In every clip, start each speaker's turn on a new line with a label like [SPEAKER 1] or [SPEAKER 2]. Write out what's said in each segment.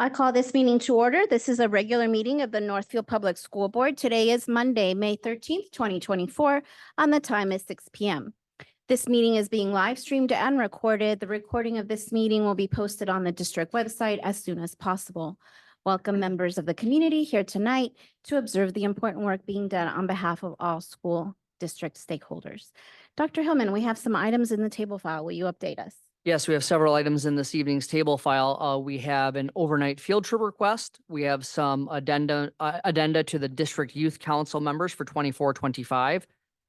[SPEAKER 1] I call this meeting to order. This is a regular meeting of the Northfield Public School Board. Today is Monday, May 13th, 2024, and the time is 6 p.m. This meeting is being live streamed and recorded. The recording of this meeting will be posted on the district website as soon as possible. Welcome members of the community here tonight to observe the important work being done on behalf of all school district stakeholders. Dr. Hillman, we have some items in the table file. Will you update us?
[SPEAKER 2] Yes, we have several items in this evening's table file. We have an overnight field trip request. We have some addenda to the district youth council members for 24-25.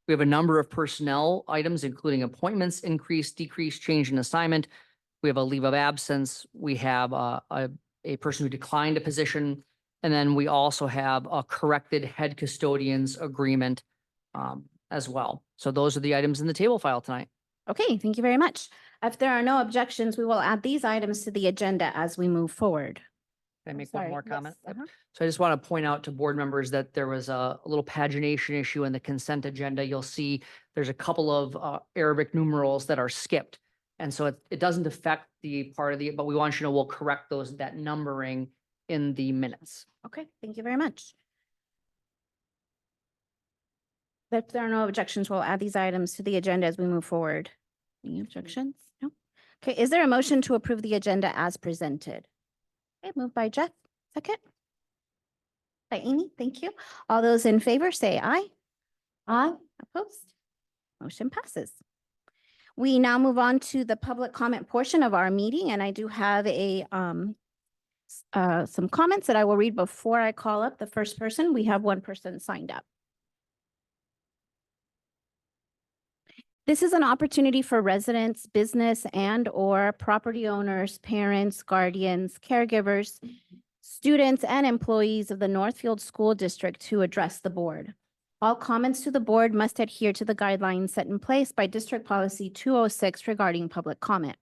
[SPEAKER 2] We have a number of personnel items, including appointments, increase, decrease, change in assignment. We have a leave of absence. We have a person who declined a position. And then we also have a corrected head custodians agreement as well. So those are the items in the table file tonight.
[SPEAKER 1] Okay, thank you very much. If there are no objections, we will add these items to the agenda as we move forward.
[SPEAKER 2] Can I make one more comment?
[SPEAKER 1] Yes.
[SPEAKER 2] So I just want to point out to board members that there was a little pagination issue in the consent agenda. You'll see there's a couple of Arabic numerals that are skipped. And so it doesn't affect the part of but we want you to know we'll correct that numbering in the minutes.
[SPEAKER 1] Okay, thank you very much. If there are no objections, we'll add these items to the agenda as we move forward. Any objections? No. Okay, is there a motion to approve the agenda as presented? Okay, moved by Jeff, second. By Amy, thank you. All those in favor say aye. Aye. Opposed? Motion passes. We now move on to the public comment portion of our meeting, and I do have some comments that I will read before I call up the first person. We have one person signed up. This is an opportunity for residents, business, and/or property owners, parents, guardians, caregivers, students, and employees of the Northfield School District to address the board. All comments to the board must adhere to the guidelines set in place by District Policy 206 regarding public comment.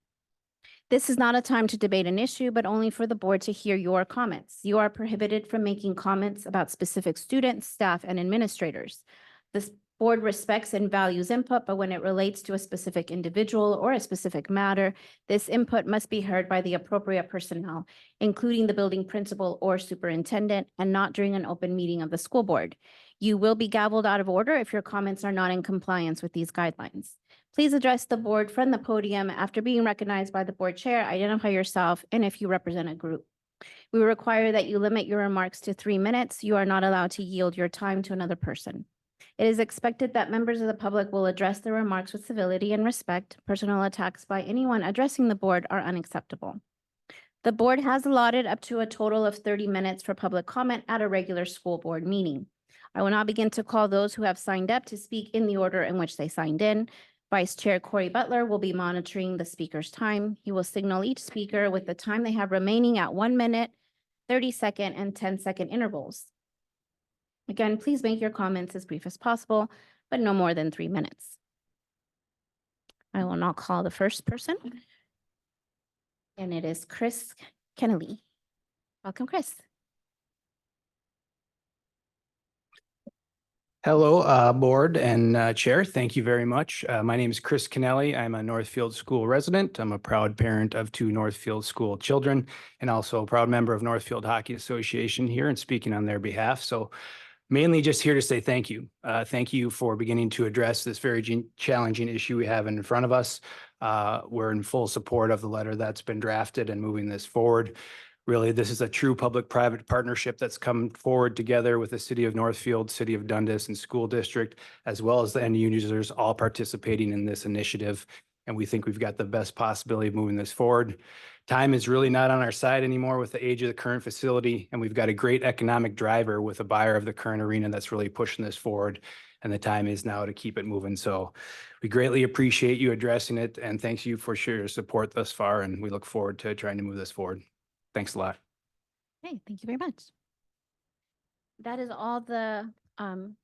[SPEAKER 1] This is not a time to debate an issue, but only for the board to hear your comments. You are prohibited from making comments about specific students, staff, and administrators. This board respects and values input, but when it relates to a specific individual or a specific matter, this input must be heard by the appropriate personnel, including the building principal or superintendent, and not during an open meeting of the school board. You will be gavelled out of order if your comments are not in compliance with these guidelines. Please address the board from the podium. After being recognized by the board chair, identify yourself and if you represent a group. We require that you limit your remarks to 3 minutes. You are not allowed to yield your time to another person. It is expected that members of the public will address their remarks with civility and respect. Personal attacks by anyone addressing the board are unacceptable. The board has allotted up to a total of 30 minutes for public comment at a regular school board meeting. I will now begin to call those who have signed up to speak in the order in which they signed in. Vice Chair Corey Butler will be monitoring the speaker's time. He will signal each speaker with the time they have remaining at 1 minute, 30-second, and 10-second intervals. Again, please make your comments as brief as possible, but no more than 3 minutes. I will now call the first person, and it is Chris Kennelly. Welcome, Chris.
[SPEAKER 3] Hello, board and chair. Thank you very much. My name is Chris Kennelly. I'm a Northfield school resident. I'm a proud parent of 2 Northfield school children and also a proud member of Northfield Hockey Association here and speaking on their behalf. So mainly just here to say thank you. Thank you for beginning to address this very challenging issue we have in front of us. We're in full support of the letter that's been drafted and moving this forward. Really, this is a true public-private partnership that's come forward together with the city of Northfield, city of Dundas, and school district, as well as the end users all participating in this initiative. And we think we've got the best possibility of moving this forward. Time is really not on our side anymore with the age of the current facility, and we've got a great economic driver with a buyer of the current arena that's really pushing this forward, and the time is now to keep it moving. So we greatly appreciate you addressing it, and thanks you for your support thus far, and we look forward to trying to move this forward. Thanks a lot.
[SPEAKER 1] Okay, thank you very much. That is all the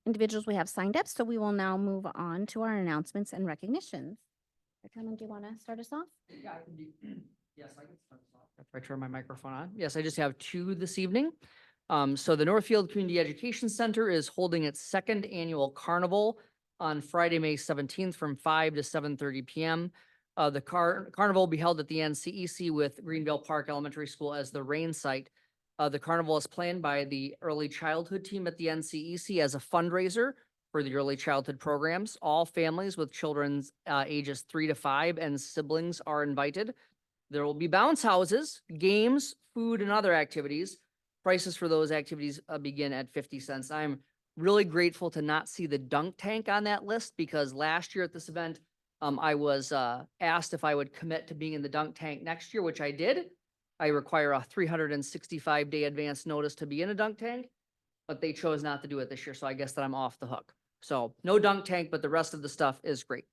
[SPEAKER 1] individuals we have signed up, so we will now move on to our announcements and recognitions. Do you want to start us off?
[SPEAKER 2] Yeah, I can do. Yes, I can start us off. If I turn my microphone on. Yes, I just have 2 this evening. So the Northfield Community Education Center is holding its 2nd annual carnival on Friday, May 17th from 5 to 7:30 p.m. The carnival will be held at the NCEC with Greenville Park Elementary School as the rain site. The carnival is planned by the early childhood team at the NCEC as a fundraiser for the early childhood programs. All families with children's ages 3 to 5 and siblings are invited. There will be bounce houses, games, food, and other activities. Prices for those activities begin at 50 cents. I'm really grateful to not see the dunk tank on that list because last year at this event, I was asked if I would commit to being in the dunk tank next year, which I did. I require a 365-day advance notice to be in a dunk tank, but they chose not to do it this year, so I guess that I'm off the hook. So no dunk tank, but the rest of the stuff is great.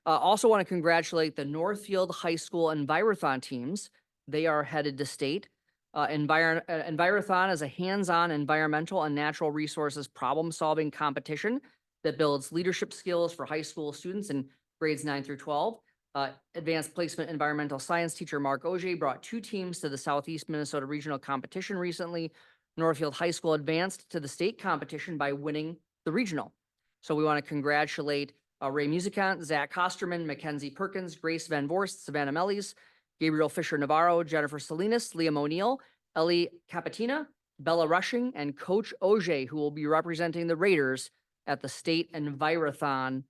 [SPEAKER 2] Also want to congratulate the Northfield High School Envirothon teams. They are headed to state. Envirothon is a hands-on environmental and natural resources problem-solving competition that builds leadership skills for high school students in grades 9 through 12. Advanced placement environmental science teacher Mark Auger brought 2 teams to the Southeast Minnesota Regional Competition recently. Northfield High School advanced to the state competition by winning the regional. So we want to congratulate Ray Musicant, Zach Kosterman, Mackenzie Perkins, Grace Van Vorst, Savannah Mellies, Gabriel Fisher Navarro, Jennifer Salinas, Liam O'Neill, Ellie Capatina, Bella Rushing, and Coach Auger, who will be representing the Raiders at the state Envirothon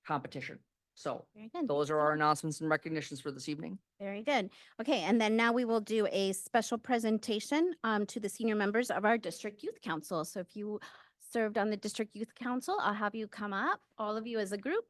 [SPEAKER 2] competition. So
[SPEAKER 1] Very good.
[SPEAKER 2] those are our announcements and recognitions for this evening.
[SPEAKER 1] Very good. Okay, and then now we will do a special presentation to the senior members of our district youth council. So if you served on the district youth council, I'll have you come up, all of you as a group.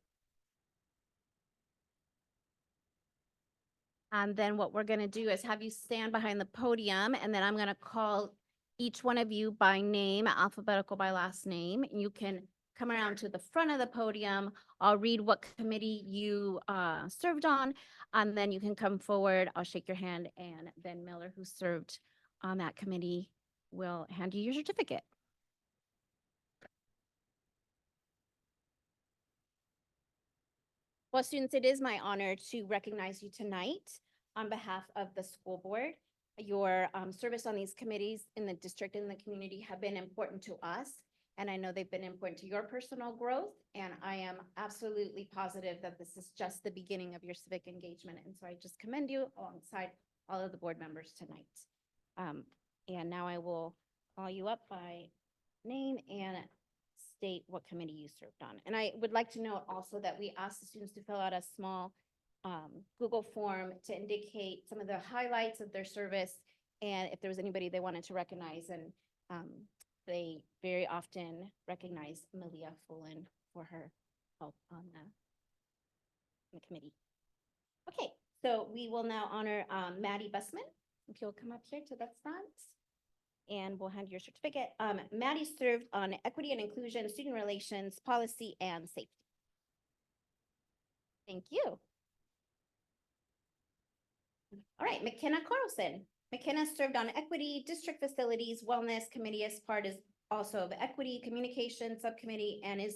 [SPEAKER 1] And then what we're going to do is have you stand behind the podium, and then I'm going to call each one of you by name, alphabetical by last name. And you can come around to the front of the podium. I'll read what committee you served on, and then you can come forward. I'll shake your hand, and Ben Miller, who served on that committee, will hand you your certificate. Well, students, it is my honor to recognize you tonight on behalf of the school board. Your service on these committees in the district and the community have been important to us, and I know they've been important to your personal growth, and I am absolutely positive that this is just the beginning of your civic engagement, and so I just commend you alongside all of the board members tonight. And now I will call you up by name and state what committee you served on. And I would like to note also that we asked the students to fill out a small Google form to indicate some of the highlights of their service and if there was anybody they wanted to recognize. And they very often recognize Amelia Fullen for her help on the committee. Okay, so we will now honor Maddie Bussman. If you'll come up here to the front. And we'll hand you your certificate. Maddie served on equity and inclusion, student relations, policy, and safety. Thank you. All right, McKenna Carlson. McKenna served on equity, district facilities, wellness committee as part is also of equity communication subcommittee and is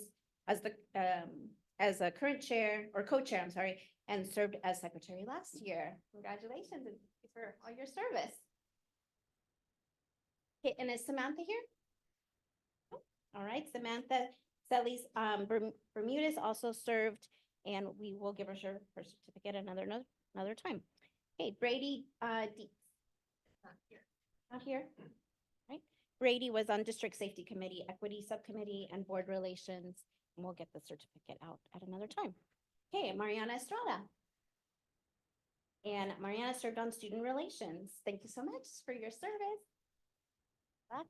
[SPEAKER 1] as a current chair or co-chair, I'm sorry, and served as secretary last year. Congratulations and thank you for all your service. Okay, and is Samantha here? All right, Samantha Celis Bermudez also served, and we will give her her certificate another time. Okay, Brady Dietz. Not here. Not here. Right. Brady was on district safety committee, equity subcommittee, and board relations, and we'll get the certificate out at another time. Okay, Mariana Estrada. And Mariana served on student relations. Thank you so much for your service. Back.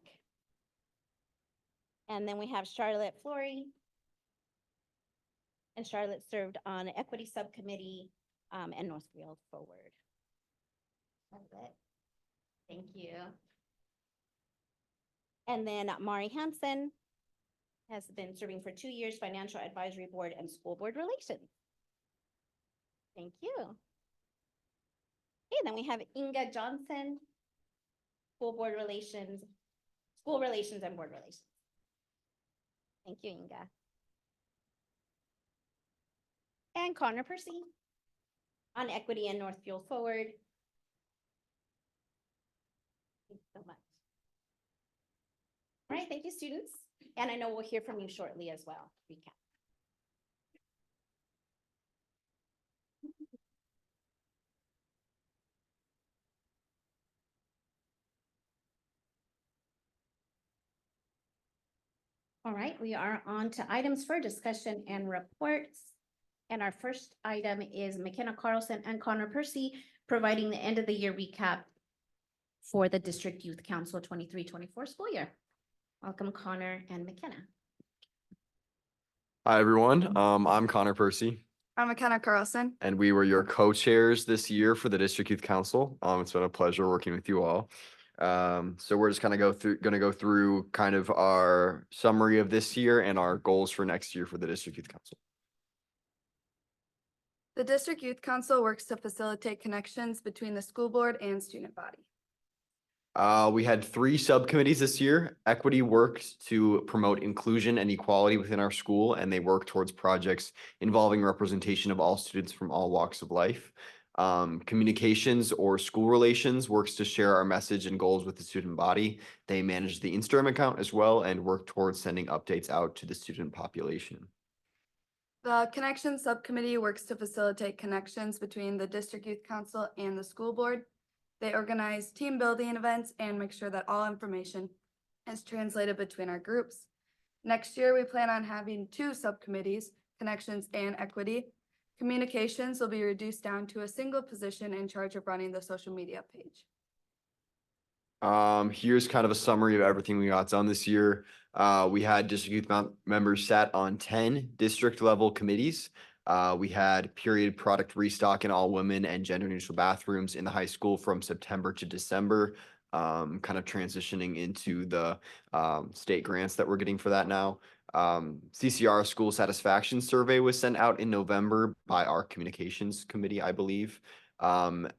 [SPEAKER 1] And then we have Charlotte Flory. And Charlotte served on equity subcommittee and Northfield Forward. Charlotte, thank you. And then Mari Hansen has been serving for 2 years, financial advisory board and school board relations. Thank you. Okay, then we have Inga Johnson, school relations and board relations. Thank you, Inga. And Connor Percy on equity and Northfield Forward. Thank you so much. All right, thank you, students. And I know we'll hear from you shortly as well. Recap. All right, we are on to items for discussion and reports. And our first item is McKenna Carlson and Connor Percy providing the end of the year recap for the District Youth Council 23-24 school year. Welcome, Connor and McKenna.
[SPEAKER 4] Hi, everyone. I'm Connor Percy,
[SPEAKER 5] I'm McKenna Carlson.
[SPEAKER 4] and we were your co-chairs this year for the District Youth Council. It's been a pleasure working with you all. So we're just kind of gonna go through kind of our summary of this year and our goals for next year for the District Youth Council.
[SPEAKER 5] The District Youth Council works to facilitate connections between the school board and student body.
[SPEAKER 4] We had 3 subcommittees this year. Equity works to promote inclusion and equality within our school, and they work towards projects involving representation of all students from all walks of life. Communications or school relations works to share our message and goals with the student body. They manage the Instagram account as well and work towards sending updates out to the student population.
[SPEAKER 5] The Connections Subcommittee works to facilitate connections between the District Youth Council and the school board. They organize team building events and make sure that all information is translated between our groups. Next year, we plan on having 2 subcommittees, Connections and Equity. Communications will be reduced down to a single position in charge of running the social media page.
[SPEAKER 4] Here's kind of a summary of everything we got done this year. We had district youth members sat on 10 district level committees. We had period product restock in all women and gender neutral bathrooms in the high school from September to December. Kind of transitioning into the state grants that we're getting for that now. CCR school satisfaction survey was sent out in November by our communications committee, I believe. And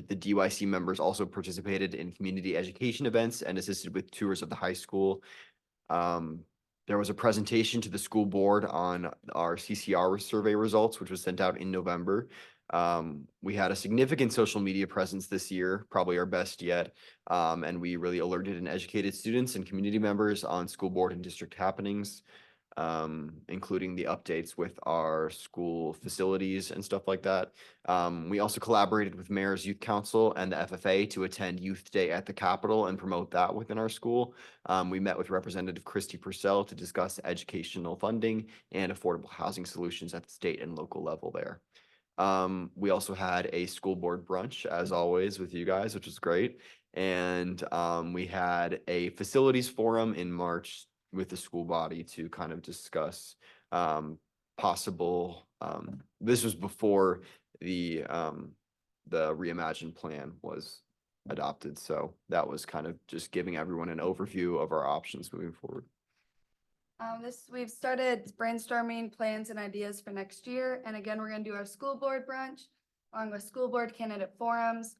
[SPEAKER 4] the DYC members also participated in community education events and assisted with tours of the high school. There was a presentation to the school board on our CCR survey results, which was sent out in November. We had a significant social media presence this year, probably our best yet. And we really alerted and educated students and community members on school board and district happenings, including the updates with our school facilities and stuff like that. We also collaborated with Mayor's Youth Council and the FFA to attend Youth Day at the Capitol and promote that within our school. We met with Representative Christy Purcell to discuss educational funding and affordable housing solutions at the state and local level there. We also had a school board brunch, as always, with you guys, which was great. And we had a facilities forum in March with the school body to kind of discuss possible, this was before the reimagined plan was adopted. So that was kind of just giving everyone an overview of our options moving forward.
[SPEAKER 5] We've started brainstorming plans and ideas for next year. And again, we're gonna do our school board brunch along with school board candidate forums.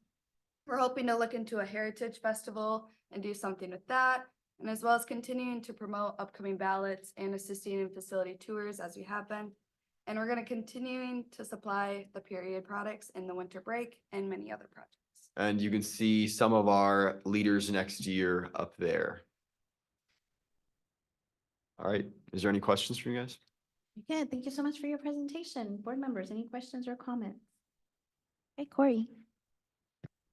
[SPEAKER 5] We're hoping to look into a heritage festival and do something with that. And as well as continuing to promote upcoming ballots and assisting in facility tours as we have been. And we're gonna continuing to supply the period products in the winter break and many other projects.
[SPEAKER 4] And you can see some of our leaders next year up there. All right, is there any questions for you guys?
[SPEAKER 1] Good, thank you so much for your presentation. Board members, any questions or comments? Hey, Corey.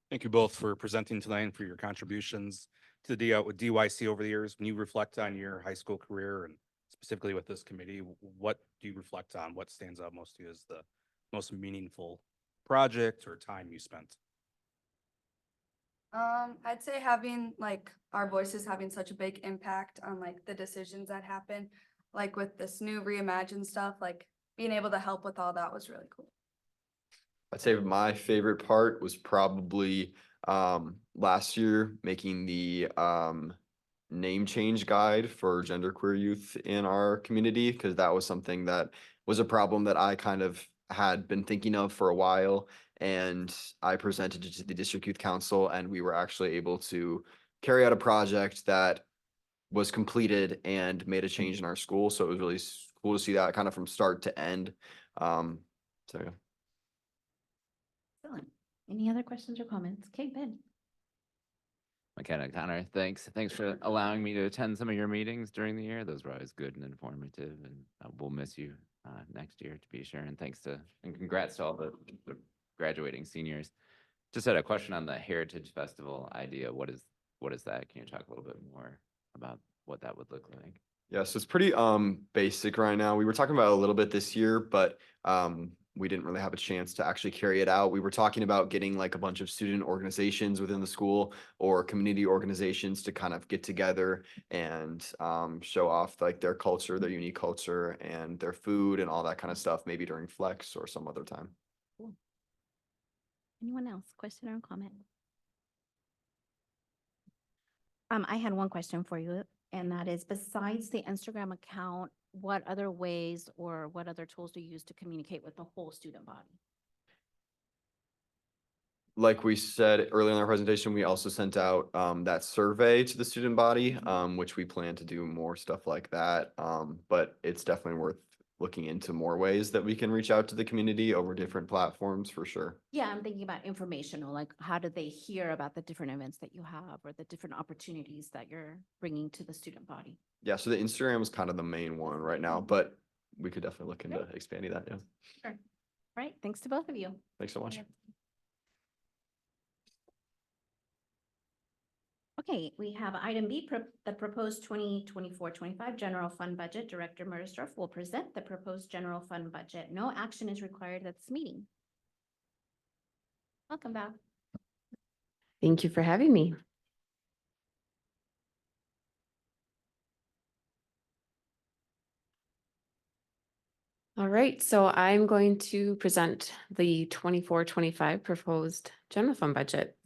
[SPEAKER 6] Thank you both for presenting tonight and for your contributions to the DYC over the years. When you reflect on your high school career and specifically with this committee, what do you reflect on? What stands out most to you as the most meaningful project or time you spent?
[SPEAKER 5] I'd say having like our voices having such a big impact on like the decisions that happen, like with this new reimagined stuff, like being able to help with all that was really cool.
[SPEAKER 4] I'd say my favorite part was probably last year making the name change guide for genderqueer youth in our community, because that was something that was a problem that I kind of had been thinking of for a while. And I presented it to the District Youth Council, and we were actually able to carry out a project that was completed and made a change in our school. So it was really cool to see that kind of from start to end. So yeah.
[SPEAKER 1] Excellent. Any other questions or comments? Okay, Ben.
[SPEAKER 7] McKenna, Connor, thanks for allowing me to attend some of your meetings during the year. Those were always good and informative, and we'll miss you next year to be sure. And congrats to all the graduating seniors. Just had a question on the Heritage Festival idea. What is that? Can you talk a little bit more about what that would look like?
[SPEAKER 4] Yeah, so it's pretty basic right now. We were talking about it a little bit this year, but we didn't really have a chance to actually carry it out. We were talking about getting like a bunch of student organizations within the school or community organizations to kind of get together and show off like their culture, their unique culture and their food and all that kind of stuff, maybe during Flex or some other time.
[SPEAKER 1] Anyone else? Question or comment? I had one question for you, and that is, besides the Instagram account, what other ways or what other tools do you use to communicate with the whole student body?
[SPEAKER 4] Like we said earlier in our presentation, we also sent out that survey to the student body, which we plan to do more stuff like that. But it's definitely worth looking into more ways that we can reach out to the community over different platforms for sure.
[SPEAKER 1] Yeah, I'm thinking about informational, like how do they hear about the different events that you have or the different opportunities that you're bringing to the student body?
[SPEAKER 4] Yeah, so the Instagram is kind of the main one right now, but we could definitely look into expanding that. Yeah.
[SPEAKER 1] Sure. All right, thanks to both of you.
[SPEAKER 4] Thanks so much.
[SPEAKER 1] Okay, we have item B, the proposed 2024-25 general fund budget. Director Murdersdorf will present the proposed general fund budget. No action is required at this meeting. Welcome back.
[SPEAKER 8] Thank you for having me. All right, so I'm going to present the 24-25 proposed general fund budget.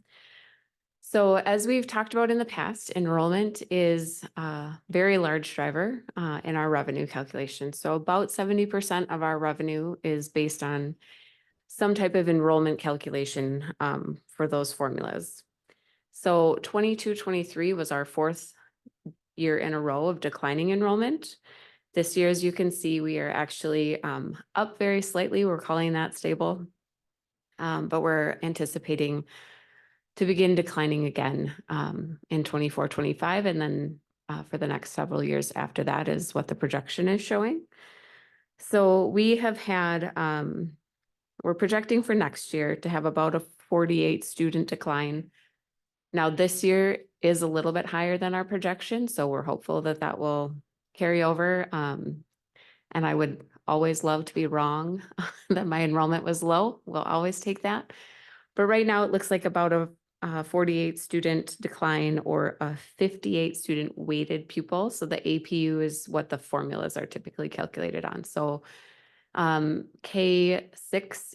[SPEAKER 8] So as we've talked about in the past, enrollment is a very large driver in our revenue calculation. So about 70% of our revenue is based on some type of enrollment calculation for those formulas. So 22-23 was our fourth year in a row of declining enrollment. This year, as you can see, we are actually up very slightly. We're calling that stable. But we're anticipating to begin declining again in 24-25. And then for the next several years after that is what the projection is showing. So we have had, we're projecting for next year to have about a 48 student decline. Now, this year is a little bit higher than our projection, so we're hopeful that that will carry over. And I would always love to be wrong that my enrollment was low. We'll always take that. But right now it looks like about a 48 student decline or a 58 student weighted pupil. So the APU is what the formulas are typically calculated on. So K6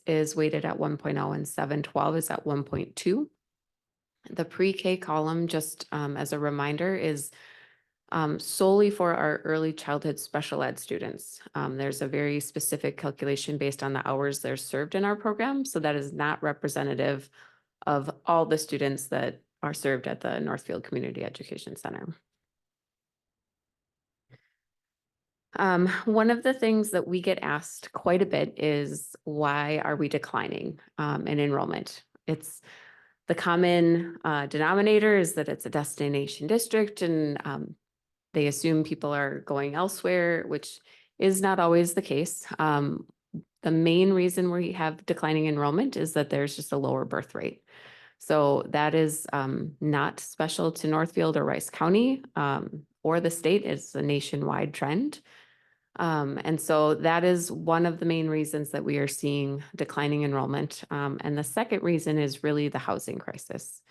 [SPEAKER 8] is weighted at 1.0 and 712 is at 1.2. The pre-K column, just as a reminder, is solely for our early childhood special ed students. There's a very specific calculation based on the hours they're served in our program. So that is not representative of all the students that are served at the Northfield Community Education Center. One of the things that we get asked quite a bit is why are we declining in enrollment? It's the common denominator is that it's a destination district and they assume people are going elsewhere, which is not always the case. The main reason we have declining enrollment is that there's just a lower birth rate. So that is not special to Northfield or Rice County or the state. It's a nationwide trend. And so that is one of the main reasons that we are seeing declining enrollment. And the second reason is really the housing crisis.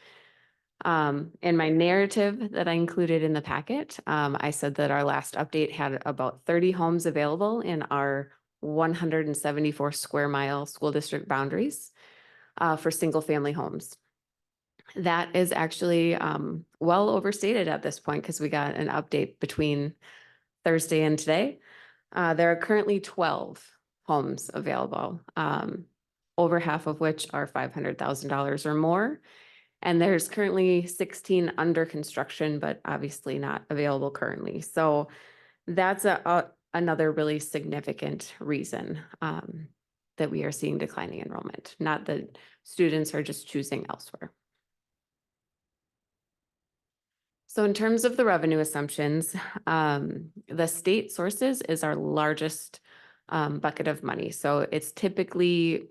[SPEAKER 8] In my narrative that I included in the packet, I said that our last update had about 30 homes available in our 174 square mile school district boundaries for single family homes. That is actually well overstated at this point because we got an update between Thursday and today. There are currently 12 homes available, over half of which are $500,000 or more. And there's currently 16 under construction, but obviously not available currently. So that's another really significant reason that we are seeing declining enrollment, not that students are just choosing elsewhere. So in terms of the revenue assumptions, the state sources is our largest bucket of money. So it's typically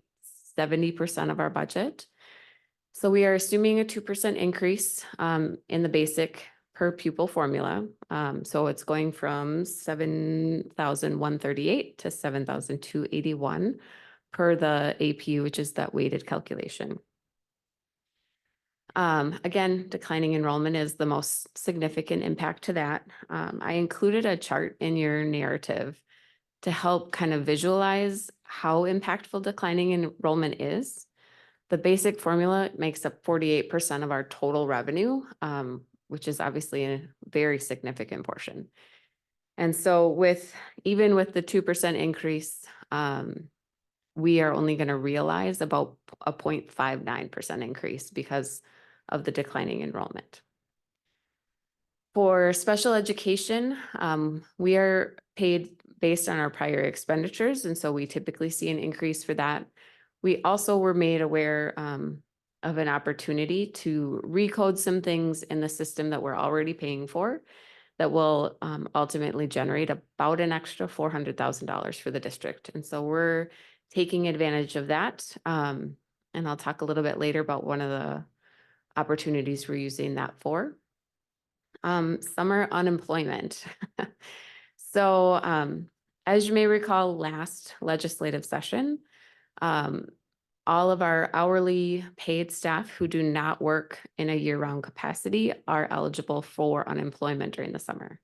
[SPEAKER 8] 70% of our budget. So we are assuming a 2% increase in the basic per pupil formula. So it's going from 7,138 to 7,281 per the APU, which is that weighted calculation. Again, declining enrollment is the most significant impact to that. I included a chart in your narrative to help kind of visualize how impactful declining enrollment is. The basic formula makes up 48% of our total revenue, which is obviously a very significant portion. And so even with the 2% increase, we are only going to realize about a 0.59% increase because of the declining enrollment. For special education, we are paid based on our prior expenditures, and so we typically see an increase for that. We also were made aware of an opportunity to recode some things in the system that we're already paying for that will ultimately generate about an extra $400,000 for the district. And so we're taking advantage of that. And I'll talk a little bit later about one of the opportunities we're using that for. Summer unemployment. So as you may recall, last legislative session, all of our hourly paid staff who do not work in a year-round capacity are eligible for unemployment during the summer.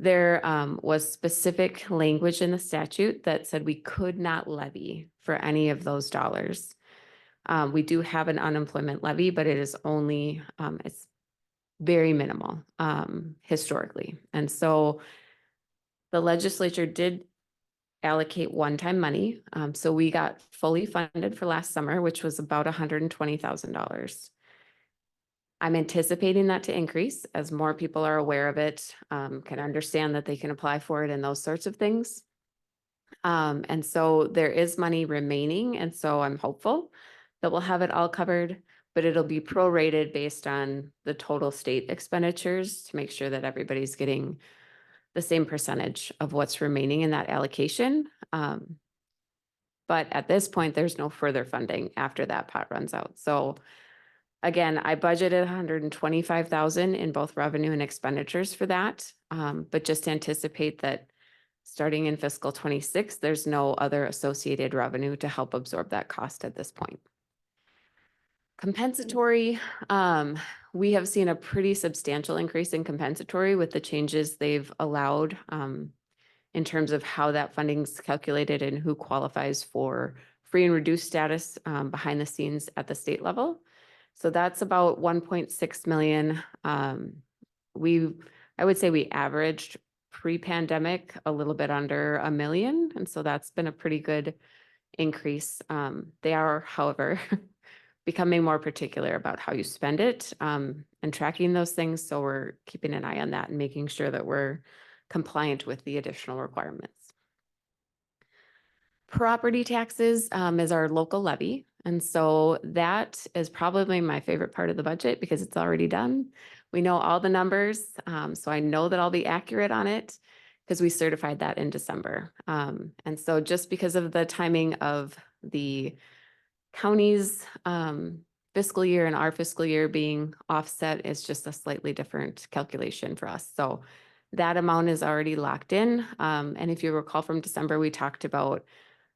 [SPEAKER 8] There was specific language in the statute that said we could not levy for any of those dollars. We do have an unemployment levy, but it is only, it's very minimal historically. And so the legislature did allocate one-time money. So we got fully funded for last summer, which was about $120,000. I'm anticipating that to increase as more people are aware of it, can understand that they can apply for it and those sorts of things. And so there is money remaining. And so I'm hopeful that we'll have it all covered, but it'll be prorated based on the total state expenditures to make sure that everybody's getting the same percentage of what's remaining in that allocation. But at this point, there's no further funding after that pot runs out. So again, I budgeted 125,000 in both revenue and expenditures for that. But just anticipate that starting in fiscal 26, there's no other associated revenue to help absorb that cost at this point. Compensatory, we have seen a pretty substantial increase in compensatory with the changes they've allowed in terms of how that funding's calculated and who qualifies for free and reduced status behind the scenes at the state level. So that's about 1.6 million. I would say we averaged pre-pandemic a little bit under $1 million. And so that's been a pretty good increase. They are, however, becoming more particular about how you spend it and tracking those things. So we're keeping an eye on that and making sure that we're compliant with the additional requirements. Property taxes is our local levy. And so that is probably my favorite part of the budget because it's already done. We know all the numbers. So I know that I'll be accurate on it because we certified that in December. And so just because of the timing of the county's fiscal year and our fiscal year being offset is just a slightly different calculation for us. So that amount is already locked in. And if you recall from December, we talked about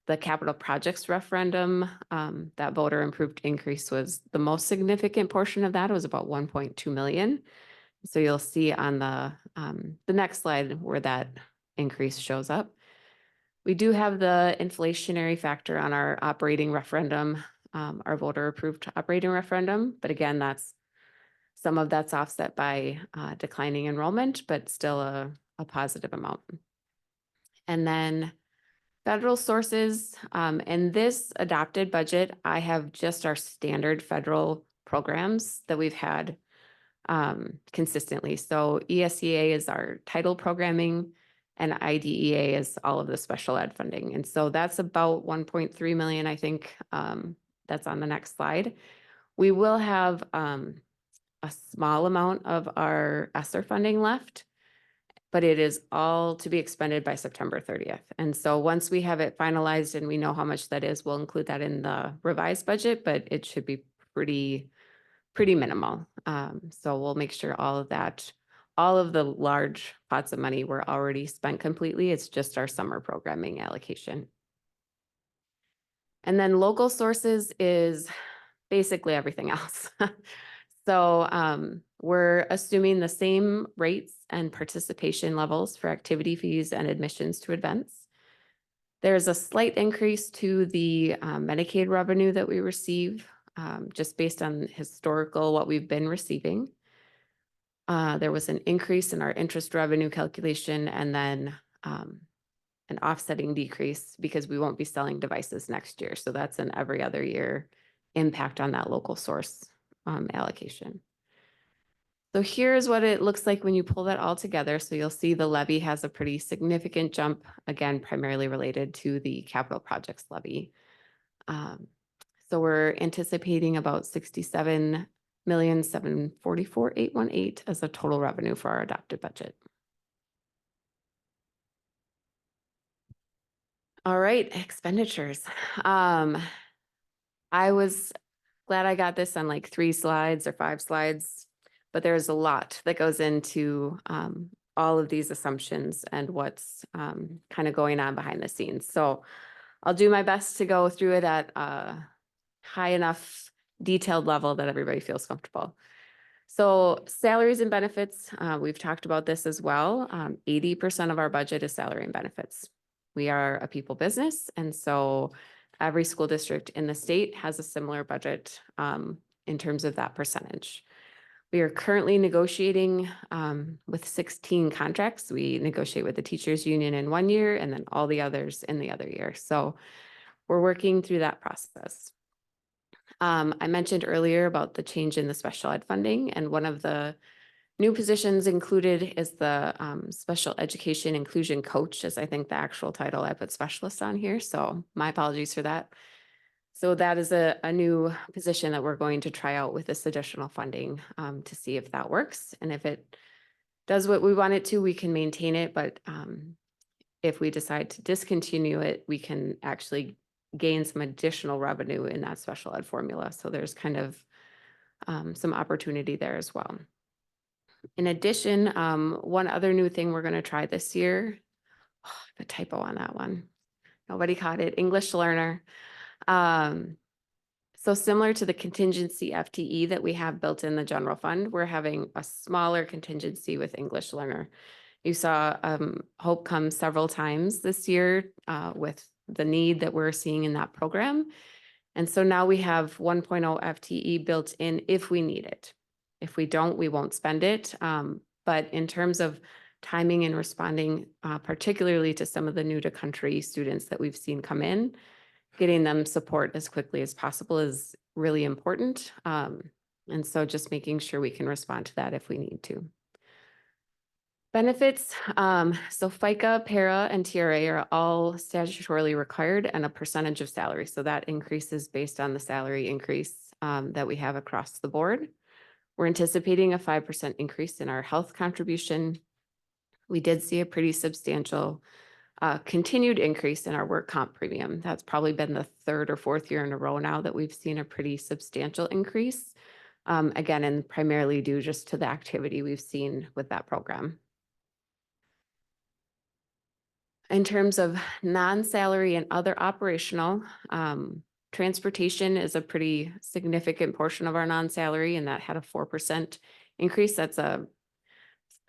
[SPEAKER 8] the capital projects referendum. That voter improved increase was the most significant portion of that. It was about 1.2 million. So you'll see on the next slide where that increase shows up. We do have the inflationary factor on our operating referendum, our voter approved operating referendum. But again, some of that's offset by declining enrollment, but still a positive amount. And then federal sources, in this adopted budget, I have just our standard federal programs that we've had consistently. So ESEA is our title programming and IDEA is all of the special ed funding. And so that's about 1.3 million, I think, that's on the next slide. We will have a small amount of our ESSER funding left, but it is all to be expended by September 30th. And so once we have it finalized and we know how much that is, we'll include that in the revised budget, but it should be pretty pretty minimal. So we'll make sure all of that, all of the large pots of money were already spent completely. It's just our summer programming allocation. And then local sources is basically everything else. So we're assuming the same rates and participation levels for activity fees and admissions to events. There's a slight increase to the Medicaid revenue that we receive, just based on historical, what we've been receiving. There was an increase in our interest revenue calculation, and then an offsetting decrease because we won't be selling devices next year. So that's an every other year impact on that local source allocation. So here's what it looks like when you pull that all together. So you'll see the levy has a pretty significant jump, again, primarily related to the capital projects levy. So we're anticipating about 67,744,818 as a total revenue for our adopted budget. All right, expenditures. I was glad I got this on like 3 slides or 5 slides, but there's a lot that goes into all of these assumptions and what's kind of going on behind the scenes. So I'll do my best to go through it at a high enough detailed level that everybody feels comfortable. So salaries and benefits, we've talked about this as well. 80% of our budget is salary and benefits. We are a people business, and so every school district in the state has a similar budget in terms of that percentage. We are currently negotiating with 16 contracts. We negotiate with the teachers union in 1 year and then all the others in the other year. So we're working through that process. I mentioned earlier about the change in the special ed funding, and one of the new positions included is the special education inclusion coach, as I think the actual title. I put specialist on here, so my apologies for that. So that is a new position that we're going to try out with this additional funding to see if that works. And if it does what we want it to, we can maintain it. But if we decide to discontinue it, we can actually gain some additional revenue in that special ed formula. So there's kind of some opportunity there as well. In addition, one other new thing we're going to try this year, a typo on that one. Nobody caught it. English learner. So similar to the contingency FTE that we have built in the general fund, we're having a smaller contingency with English learner. You saw Hope come several times this year with the need that we're seeing in that program. And so now we have 1.0 FTE built in if we need it. If we don't, we won't spend it. But in terms of timing and responding, particularly to some of the new to country students that we've seen come in, getting them support as quickly as possible is really important. And so just making sure we can respond to that if we need to. Benefits, so FICA, para, and TRA are all statutorily required and a percentage of salary. So that increases based on the salary increase that we have across the board. We're anticipating a 5% increase in our health contribution. We did see a pretty substantial continued increase in our work comp premium. That's probably been the 3rd or 4th year in a row now that we've seen a pretty substantial increase. Again, and primarily due just to the activity we've seen with that program. In terms of non-salary and other operational, transportation is a pretty significant portion of our non-salary, and that had a 4% increase. That's I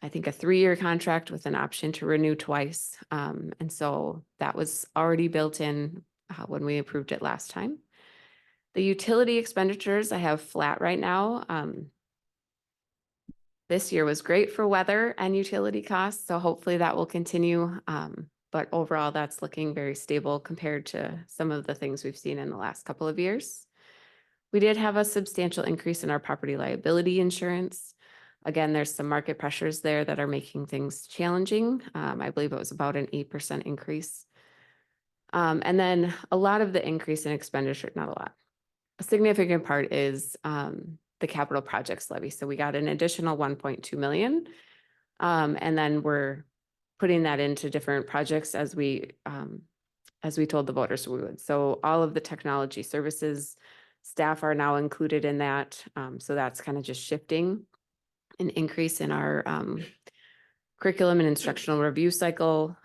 [SPEAKER 8] think a 3-year contract with an option to renew twice. And so that was already built in when we approved it last time. The utility expenditures I have flat right now. This year was great for weather and utility costs, so hopefully that will continue. But overall, that's looking very stable compared to some of the things we've seen in the last couple of years. We did have a substantial increase in our property liability insurance. Again, there's some market pressures there that are making things challenging. I believe it was about an 8% increase. And then a lot of the increase in expenditure, not a lot. A significant part is the capital projects levy. So we got an additional 1.2 million. And then we're putting that into different projects as we told the voters we would. So all of the technology services Staff are now included in that. So that's kind of just shifting an increase in our curriculum and instructional review cycle,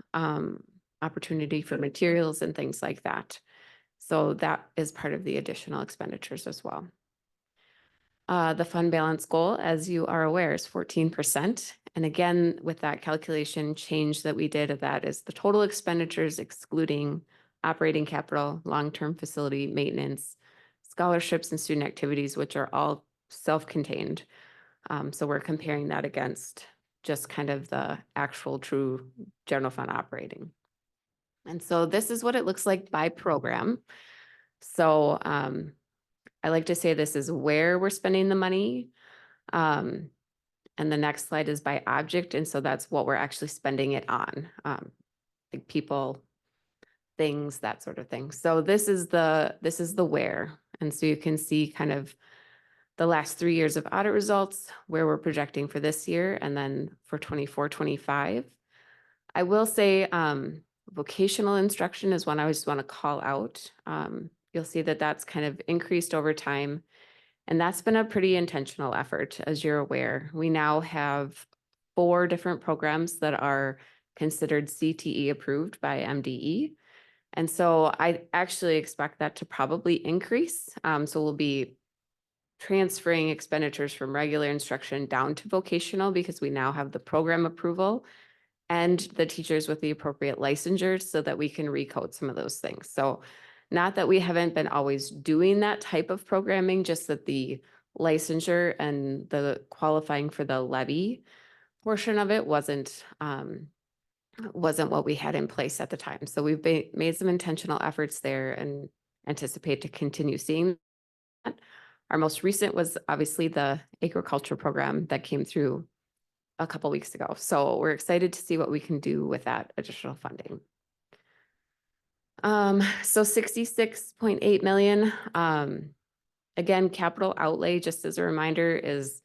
[SPEAKER 8] opportunity for materials and things like that. So that is part of the additional expenditures as well. The fund balance goal, as you are aware, is 14%. And again, with that calculation change that we did, that is the total expenditures excluding operating capital, long-term facility maintenance, scholarships and student activities, which are all self-contained. So we're comparing that against just kind of the actual true general fund operating. And so this is what it looks like by program. So I like to say this is where we're spending the money. And the next slide is by object. And so that's what we're actually spending it on. Like people, things, that sort of thing. So this is the where. And so you can see kind of the last 3 years of audit results, where we're projecting for this year, and then for 24, 25. I will say vocational instruction is one I just want to call out. You'll see that that's kind of increased over time. And that's been a pretty intentional effort, as you're aware. We now have 4 different programs that are considered CTE approved by MDE. And so I actually expect that to probably increase. So we'll be transferring expenditures from regular instruction down to vocational because we now have the program approval and the teachers with the appropriate licensure so that we can recode some of those things. So not that we haven't been always doing that type of programming, just that the licensure and the qualifying for the levy portion of it wasn't what we had in place at the time. So we've made some intentional efforts there and anticipate to continue seeing that. Our most recent was obviously the agriculture program that came through a couple weeks ago. So we're excited to see what we can do with that additional funding. So 66.8 million. Again, capital outlay, just as a reminder, is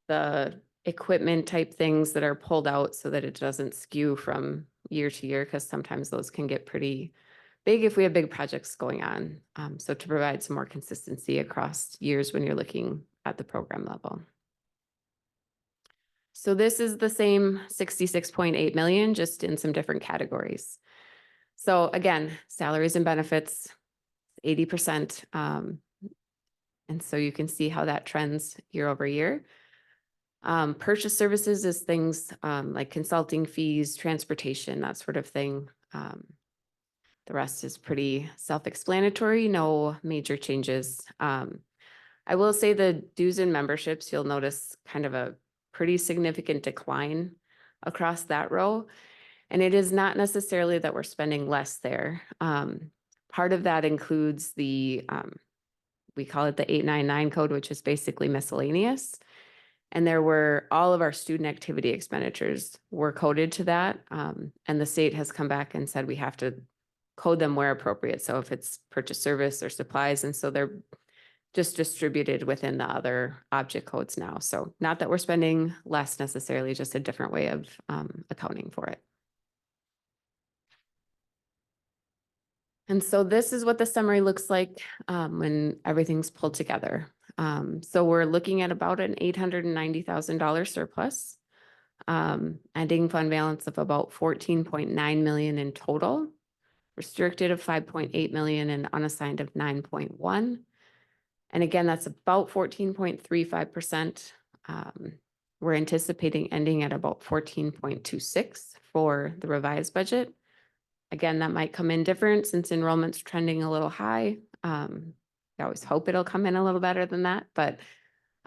[SPEAKER 8] the equipment type things that are pulled out so that it doesn't skew from year to year, because sometimes those can get pretty big if we have big projects going on. So to provide some more consistency across years when you're looking at the program level. So this is the same 66.8 million, just in some different categories. So again, salaries and benefits, 80%. And so you can see how that trends year over year. Purchase services is things like consulting fees, transportation, that sort of thing. The rest is pretty self-explanatory, no major changes. I will say the dues and memberships, you'll notice kind of a pretty significant decline across that row. And it is not necessarily that we're spending less there. Part of that includes the, we call it the 899 code, which is basically miscellaneous. And there were all of our student activity expenditures were coded to that. And the state has come back and said we have to code them where appropriate. So if it's purchase service or supplies, and so they're just distributed within the other object codes now. So not that we're spending less necessarily, just a different way of accounting for it. And so this is what the summary looks like when everything's pulled together. So we're looking at about an $890,000 surplus, ending fund balance of about 14.9 million in total, restricted of 5.8 million and unassigned of 9.1. And again, that's about 14.35%. We're anticipating ending at about 14.26 for the revised budget. Again, that might come in different since enrollment's trending a little high. I always hope it'll come in a little better than that, but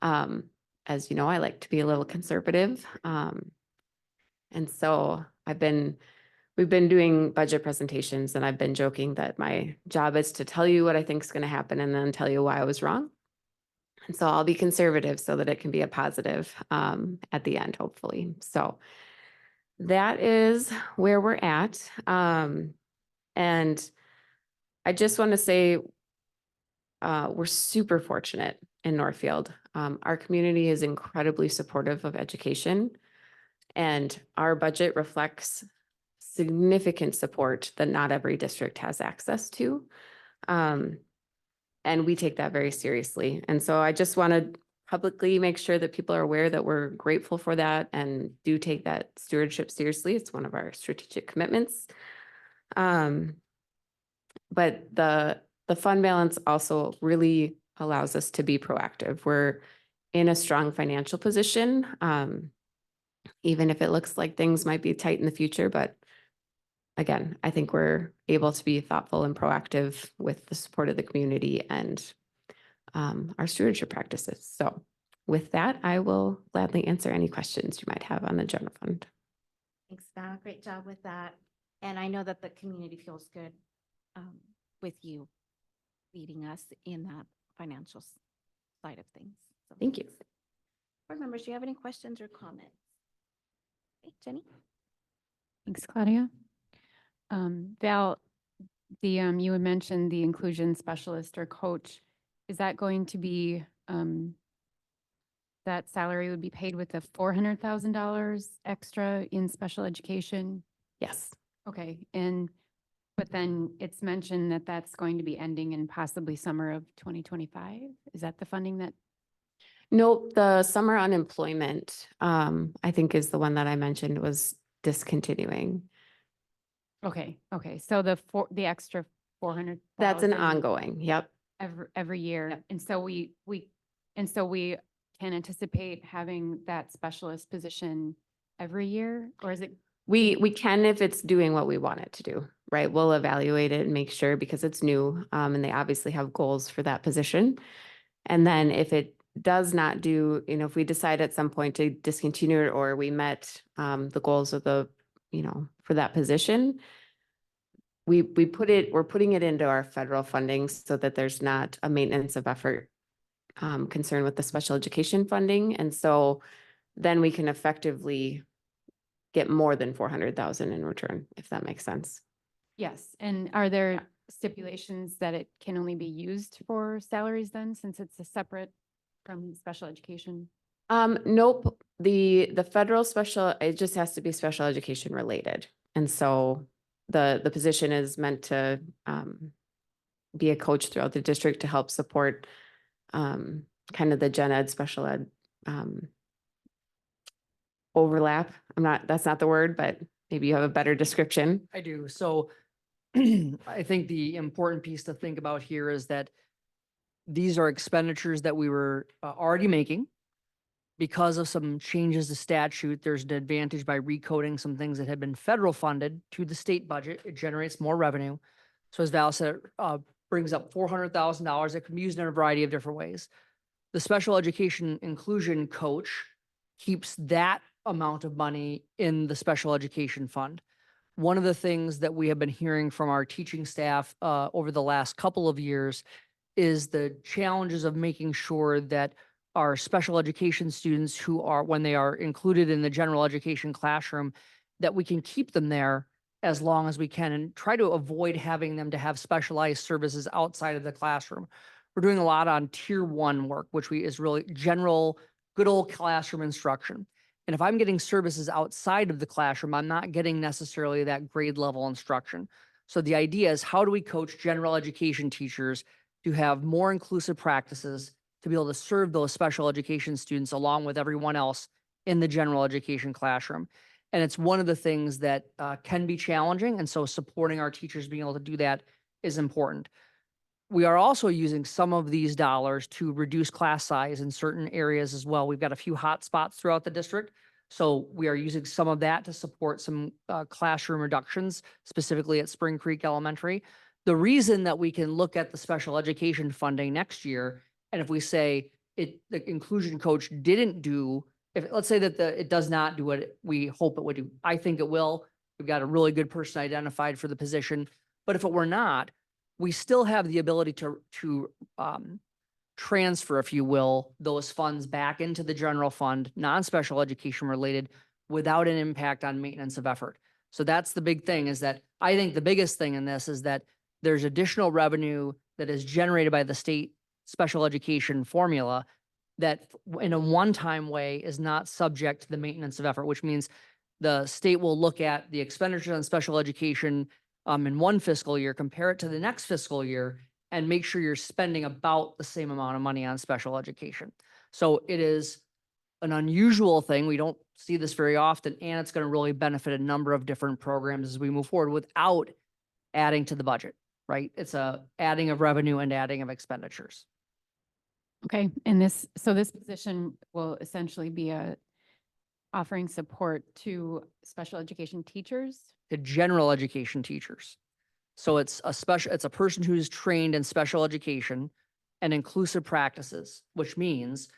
[SPEAKER 8] as you know, I like to be a little conservative. And so we've been doing budget presentations, and I've been joking that my job is to tell you what I think is going to happen and then tell you why I was wrong. And so I'll be conservative so that it can be a positive at the end, hopefully. So that is where we're at. And I just want to say we're super fortunate in Northfield. Our community is incredibly supportive of education, and our budget reflects significant support that not every district has access to. And we take that very seriously. And so I just want to publicly make sure that people are aware that we're grateful for that and do take that stewardship seriously. It's one of our strategic commitments. But the fund balance also really allows us to be proactive. We're in a strong financial position, even if it looks like things might be tight in the future. But again, I think we're able to be thoughtful and proactive with the support of the community and our stewardship practices. So with that, I will gladly answer any questions you might have on the general fund.
[SPEAKER 1] Thanks, Val. Great job with that. And I know that the community feels good with you leading us in that financial side of things. So
[SPEAKER 8] Thank you.
[SPEAKER 1] board members, do you have any questions or comments? Okay, Jenny?
[SPEAKER 9] Thanks, Claudia. Val, you had mentioned the inclusion specialist or coach. Is that going to be, that salary would be paid with the $400,000 extra in special education?
[SPEAKER 8] Yes.
[SPEAKER 9] Okay, but then it's mentioned that that's going to be ending in possibly summer of 2025? Is that the funding that?
[SPEAKER 8] Nope, the summer unemployment, I think is the one that I mentioned was discontinuing.
[SPEAKER 9] Okay, so the extra 400,000?
[SPEAKER 8] That's an ongoing, yep.
[SPEAKER 9] Every year. And so we can anticipate having that specialist position every year, or is it?
[SPEAKER 8] We can if it's doing what we want it to do, right? We'll evaluate it and make sure because it's new, and they obviously have goals for that position. And then if it does not do, if we decide at some point to discontinue it or we met the goals of for that position, we're putting it into our federal funding so that there's not a maintenance of effort concern with the special education funding. And so then we can effectively get more than 400,000 in return, if that makes sense.
[SPEAKER 9] Yes, and are there stipulations that it can only be used for salaries then, since it's a separate from special education?
[SPEAKER 8] Nope, the federal special, it just has to be special education related. And so the position is meant to be a coach throughout the district to help support kind of the gen ed, special ed overlap. That's not the word, but maybe you have a better description.
[SPEAKER 2] I do. So I think the important piece to think about here is that these are expenditures that we were already making. Because of some changes to statute, there's an advantage by recoding some things that had been federal funded to the state budget. It generates more revenue. So as Val said, it brings up $400,000 that can be used in a variety of different ways. The special education inclusion coach keeps that amount of money in the special education fund. One of the things that we have been hearing from our teaching staff over the last couple of years is the challenges of making sure that our special education students who are, when they are included in the general education classroom, that we can keep them there as long as we can and try to avoid having them to have specialized services outside of the classroom. We're doing a lot on tier 1 work, which is really general, good old classroom instruction. And if I'm getting services outside of the classroom, I'm not getting necessarily that grade level instruction. So the idea is, how do we coach general education teachers to have more inclusive practices to be able to serve those special education students along with everyone else in the general education classroom? And it's one of the things that can be challenging. And so supporting our teachers being able to do that is important. We are also using some of these dollars to reduce class size in certain areas as well. We've got a few hot spots throughout the district. So we are using some of that to support some classroom reductions, specifically at Spring Creek Elementary. The reason that we can look at the special education funding next year, and if we say the inclusion coach didn't do, let's say that it does not do what we hope it would do. I think it will. We've got a really good person identified for the position. But if it were not, we still have the ability to transfer, if you will, those funds back into the general fund, non-special education related, without an impact on maintenance of effort. So that's the big thing, is that I think the biggest thing in this is that there's additional revenue that is generated by the state special education formula that in a one-time way is not subject to the maintenance of effort, which means the state will look at the expenditures on special education in one fiscal year, compare it to the next fiscal year, and make sure you're spending about the same amount of money on special education. So it is an unusual thing. We don't see this very often, and it's going to really benefit a number of different programs as we move forward without adding to the budget, right? It's a adding of revenue and adding of expenditures.
[SPEAKER 9] Okay, and this position will essentially be offering support to special education teachers.
[SPEAKER 2] To general education teachers. So it's a person who's trained in special education and inclusive practices, which means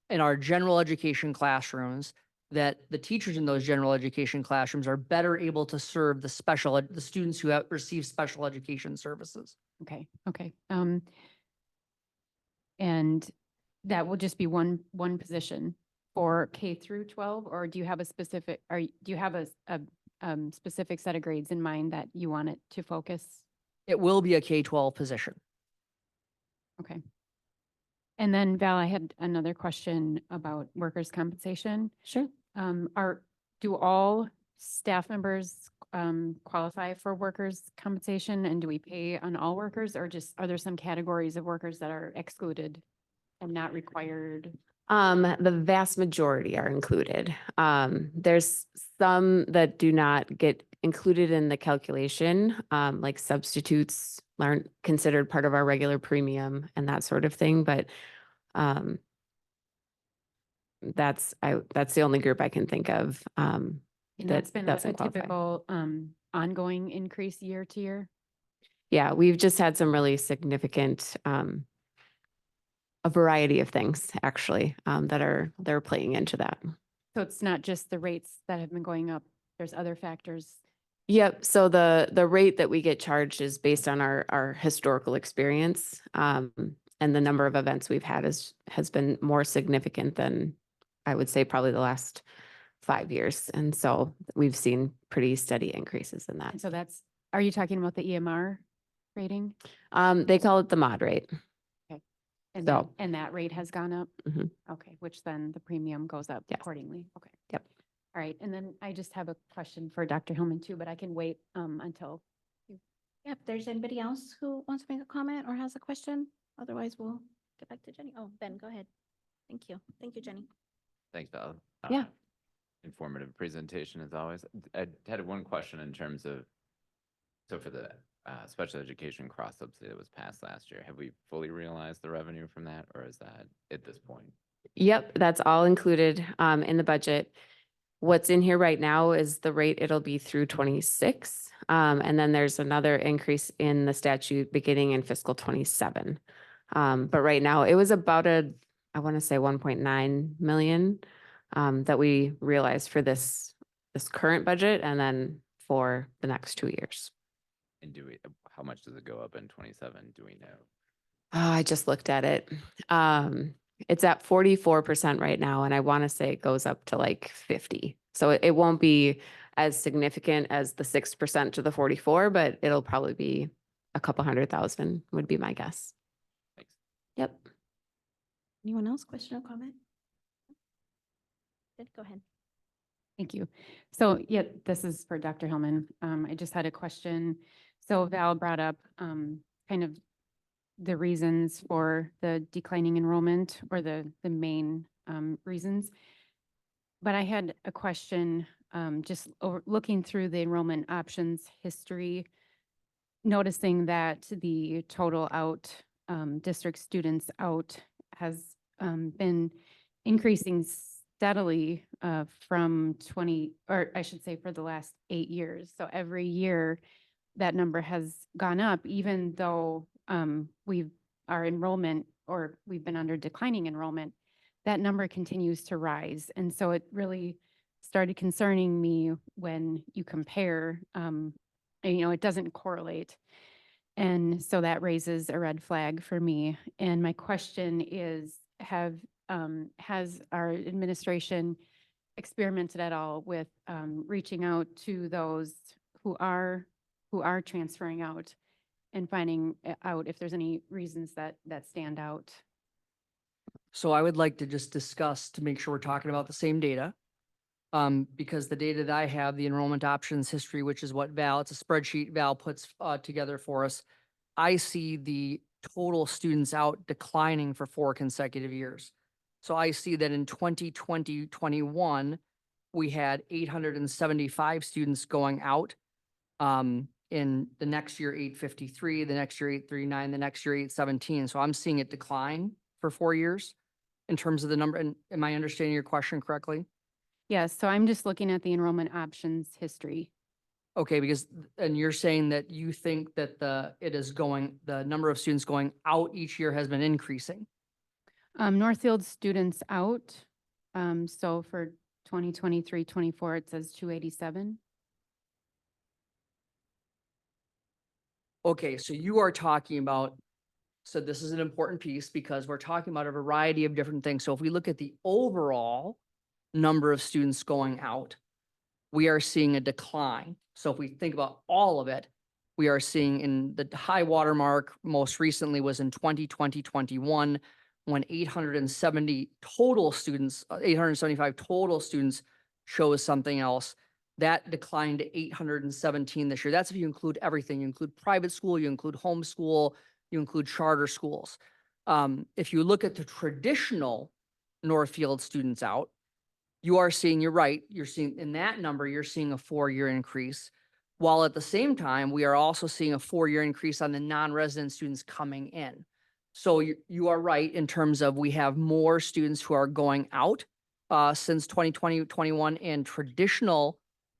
[SPEAKER 2] in our general education classrooms, that the teachers in those general education classrooms are better able to serve the students who have received special education services.
[SPEAKER 9] Okay, okay. And that will just be one position for K through 12, or do you have a specific, do you have a specific set of grades in mind that you want it to focus?
[SPEAKER 2] It will be a K-12 position.
[SPEAKER 9] Okay. And then Val, I had another question about workers' compensation.
[SPEAKER 8] Sure.
[SPEAKER 9] Do all staff members qualify for workers' compensation, and do we pay on all workers, or just, are there some categories of workers that are excluded and not required?
[SPEAKER 8] The vast majority are included. There's some that do not get included in the calculation, like substitutes aren't considered part of our regular premium and that sort of thing, but that's the only group I can think of.
[SPEAKER 9] And that's been a
[SPEAKER 8] doesn't qualify.
[SPEAKER 9] typical ongoing increase year to year?
[SPEAKER 8] Yeah, we've just had some really significant a variety of things actually that are playing into that.
[SPEAKER 9] So it's not just the rates that have been going up, there's other factors.
[SPEAKER 8] Yep. So the rate that we get charged is based on our historical experience. And the number of events we've had has been more significant than I would say probably the last 5 years. And so we've seen pretty steady increases in that.
[SPEAKER 9] And so are you talking about the EMR rating?
[SPEAKER 8] They call it the mod rate.
[SPEAKER 9] And
[SPEAKER 8] So-
[SPEAKER 9] that rate has gone up?
[SPEAKER 8] Mhm.
[SPEAKER 9] Okay, which then the premium goes up
[SPEAKER 8] Yes.
[SPEAKER 9] accordingly. Okay.
[SPEAKER 8] Yep.
[SPEAKER 9] All right, and then I just have a question for Dr. Hillman too, but I can wait until.
[SPEAKER 1] Yeah, if there's anybody else who wants to make a comment or has a question, otherwise we'll get back to Jenny. Oh, Ben, go ahead. Thank you. Thank you, Jenny.
[SPEAKER 7] Thanks, Val.
[SPEAKER 8] Yeah.
[SPEAKER 7] Informative presentation as always. I had one question in terms of, so for the special education cross subsidy that was passed last year, have we fully realized the revenue from that, or is that at this point?
[SPEAKER 8] Yep, that's all included in the budget. What's in here right now is the rate it'll be through 26. And then there's another increase in the statute beginning in fiscal 27. But right now it was about I want to say 1.9 million that we realized for this current budget and then for the next 2 years.
[SPEAKER 7] And how much does it go up in 27? Do we know?
[SPEAKER 8] Oh, I just looked at it. It's at 44% right now, and I want to say it goes up to like 50. So it won't be as significant as the 6% to the 44, but it'll probably be a couple 100,000 would be my guess.
[SPEAKER 7] Thanks.
[SPEAKER 8] Yep.
[SPEAKER 1] Anyone else, question or comment? Good, go ahead.
[SPEAKER 9] Thank you. So yeah, this is for Dr. Hillman. I just had a question. So Val brought up kind of the reasons for the declining enrollment, or the main reasons. But I had a question, just looking through the enrollment options history, noticing that the total out district students out has been increasing steadily from 20, or I should say for the last 8 years. So every year that number has gone up, even though our enrollment, or we've been under declining enrollment, that number continues to rise. And so it really started concerning me when you compare, it doesn't correlate. And so that raises a red flag for me. And my question is, has our administration experimented at all with reaching out to those who are transferring out and finding out if there's any reasons that stand out?
[SPEAKER 2] So I would like to just discuss to make sure we're talking about the same data. Because the data that I have, the enrollment options history, which is what it's a spreadsheet Val puts together for us. I see the total students out declining for 4 consecutive years. So I see that in 2020, 21, we had 875 students going out. In the next year, 853, the next year, 839, the next year, 817. So I'm seeing it decline for 4 years in terms of the number. And am I understanding your question correctly?
[SPEAKER 9] Yes, so I'm just looking at the enrollment options history.
[SPEAKER 2] Okay, because, and you're saying that you think that the number of students going out each year has been increasing.
[SPEAKER 9] Northfield students out, so for 2023-24, it says 287.
[SPEAKER 2] Okay, so you are talking about, so this is an important piece because we're talking about a variety of different things. So if we look at the overall number of students going out, we are seeing a decline. So if we think about all of it, we are seeing in the high water mark most recently was in 2020-21, when 870 total students, 875 total students chose something else. That declined to 817 this year. That's if you include everything. You include private school, you include homeschool, you include charter schools. If you look at the traditional Northfield students out, you are seeing, you're right, you're seeing in that number, you're seeing a 4-year increase. While at the same time, we are also seeing a 4-year increase on the non-resident students coming in. So you are right in terms of we have more students who are going out since 2020, 21 in traditional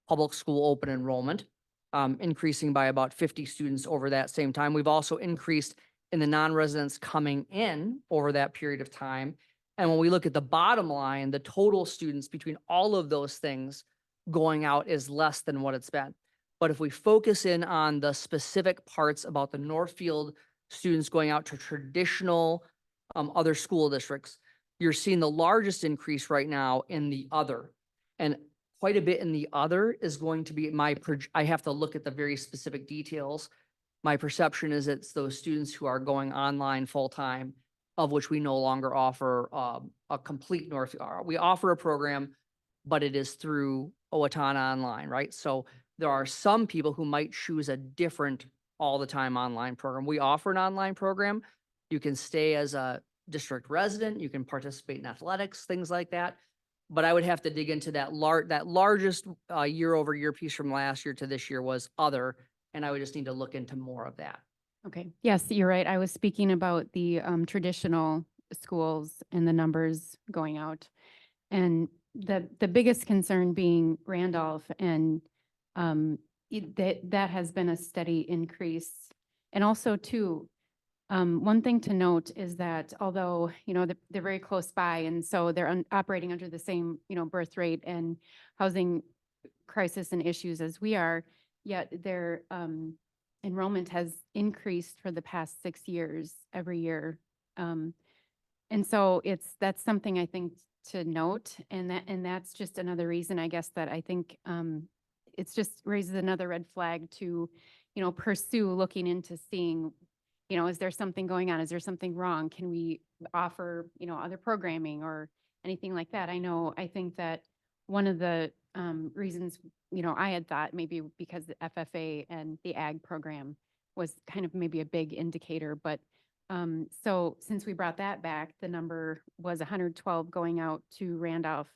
[SPEAKER 2] public school open enrollment, increasing by about 50 students over that same time. We've also increased in the non-residents coming in over that period of time. And when we look at the bottom line, the total students between all of those things going out is less than what it's been. But if we focus in on the specific parts about the Northfield students going out to traditional other school districts, you're seeing the largest increase right now in the other. And quite a bit in the other is going to be I have to look at the very specific details. My perception is it's those students who are going online full-time, of which we no longer offer a complete we offer a program, but it is through Owatonna Online, right? So there are some people who might choose a different all the time online program. We offer an online program. You can stay as a district resident, you can participate in athletics, things like that. But I would have to dig into that largest year over year piece from last year to this year was other, and I would just need to look into more of that.
[SPEAKER 9] Okay, yes, you're right. I was speaking about the traditional schools and the numbers going out. And the biggest concern being Randolph, and that has been a steady increase. And also too, one thing to note is that although, they're very close by, and so they're operating under the same, birth rate and housing crisis and issues as we are, yet their enrollment has increased for the past 6 years, every year. And so that's something I think to note, and that's just another reason, I guess, that I think it's just raises another red flag to, pursue looking into seeing, is there something going on? Is there something wrong? Can we offer, other programming or anything like that? I think that one of the reasons, I had thought maybe because the FFA and the ag program was kind of maybe a big indicator, but so since we brought that back, the number was 112 going out to Randolph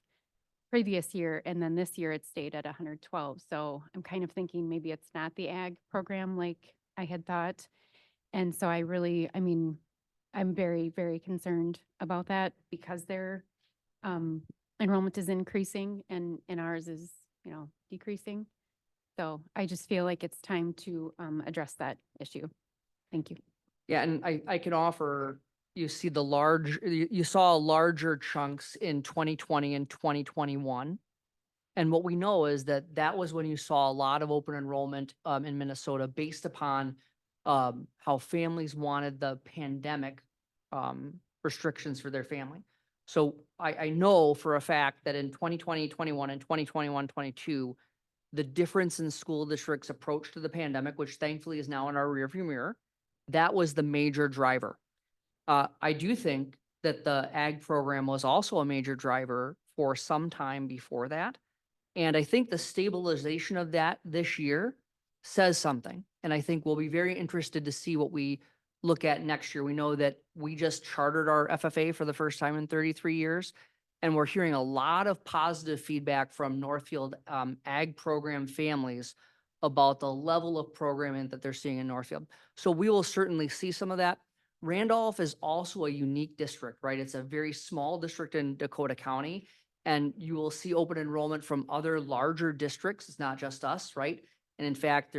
[SPEAKER 9] previous year, and then this year it stayed at 112. So I'm kind of thinking maybe it's not the ag program like I had thought. And so I'm very, very concerned about that because their enrollment is increasing and ours is, decreasing. So I just feel like it's time to address that issue. Thank you.
[SPEAKER 2] Yeah, and I can offer, you saw larger chunks in 2020 and 2021. And what we know is that was when you saw a lot of open enrollment in Minnesota based upon how families wanted the pandemic restrictions for their family. So I know for a fact that in 2020, 21 and 2021, 22, the difference in school districts' approach to the pandemic, which thankfully is now in our rearview mirror, that was the major driver. I do think that the ag program was also a major driver for some time before that. And I think the stabilization of that this year says something. And I think we'll be very interested to see what we look at next year. We know that we just chartered our FFA for the first time in 33 years. And we're hearing a lot of positive feedback from Northfield ag program families about the level of programming that they're seeing in Northfield. So we will certainly see some of that. Randolph is also a unique district, right? It's a very small district in Dakota County. And you will see open enrollment from other larger districts. It's not just us, right? And in fact,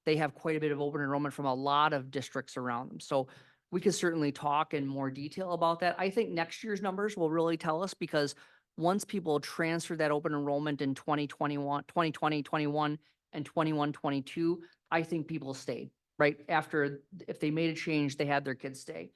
[SPEAKER 2] they have quite a bit of open enrollment from a lot of districts around them. So we could certainly talk in more detail about that. I think next year's numbers will really tell us, because once people transfer that open enrollment in 2021, 2020, 21, and 21, 22, I think people stayed, right? After, if they made a change, they had their kids stay.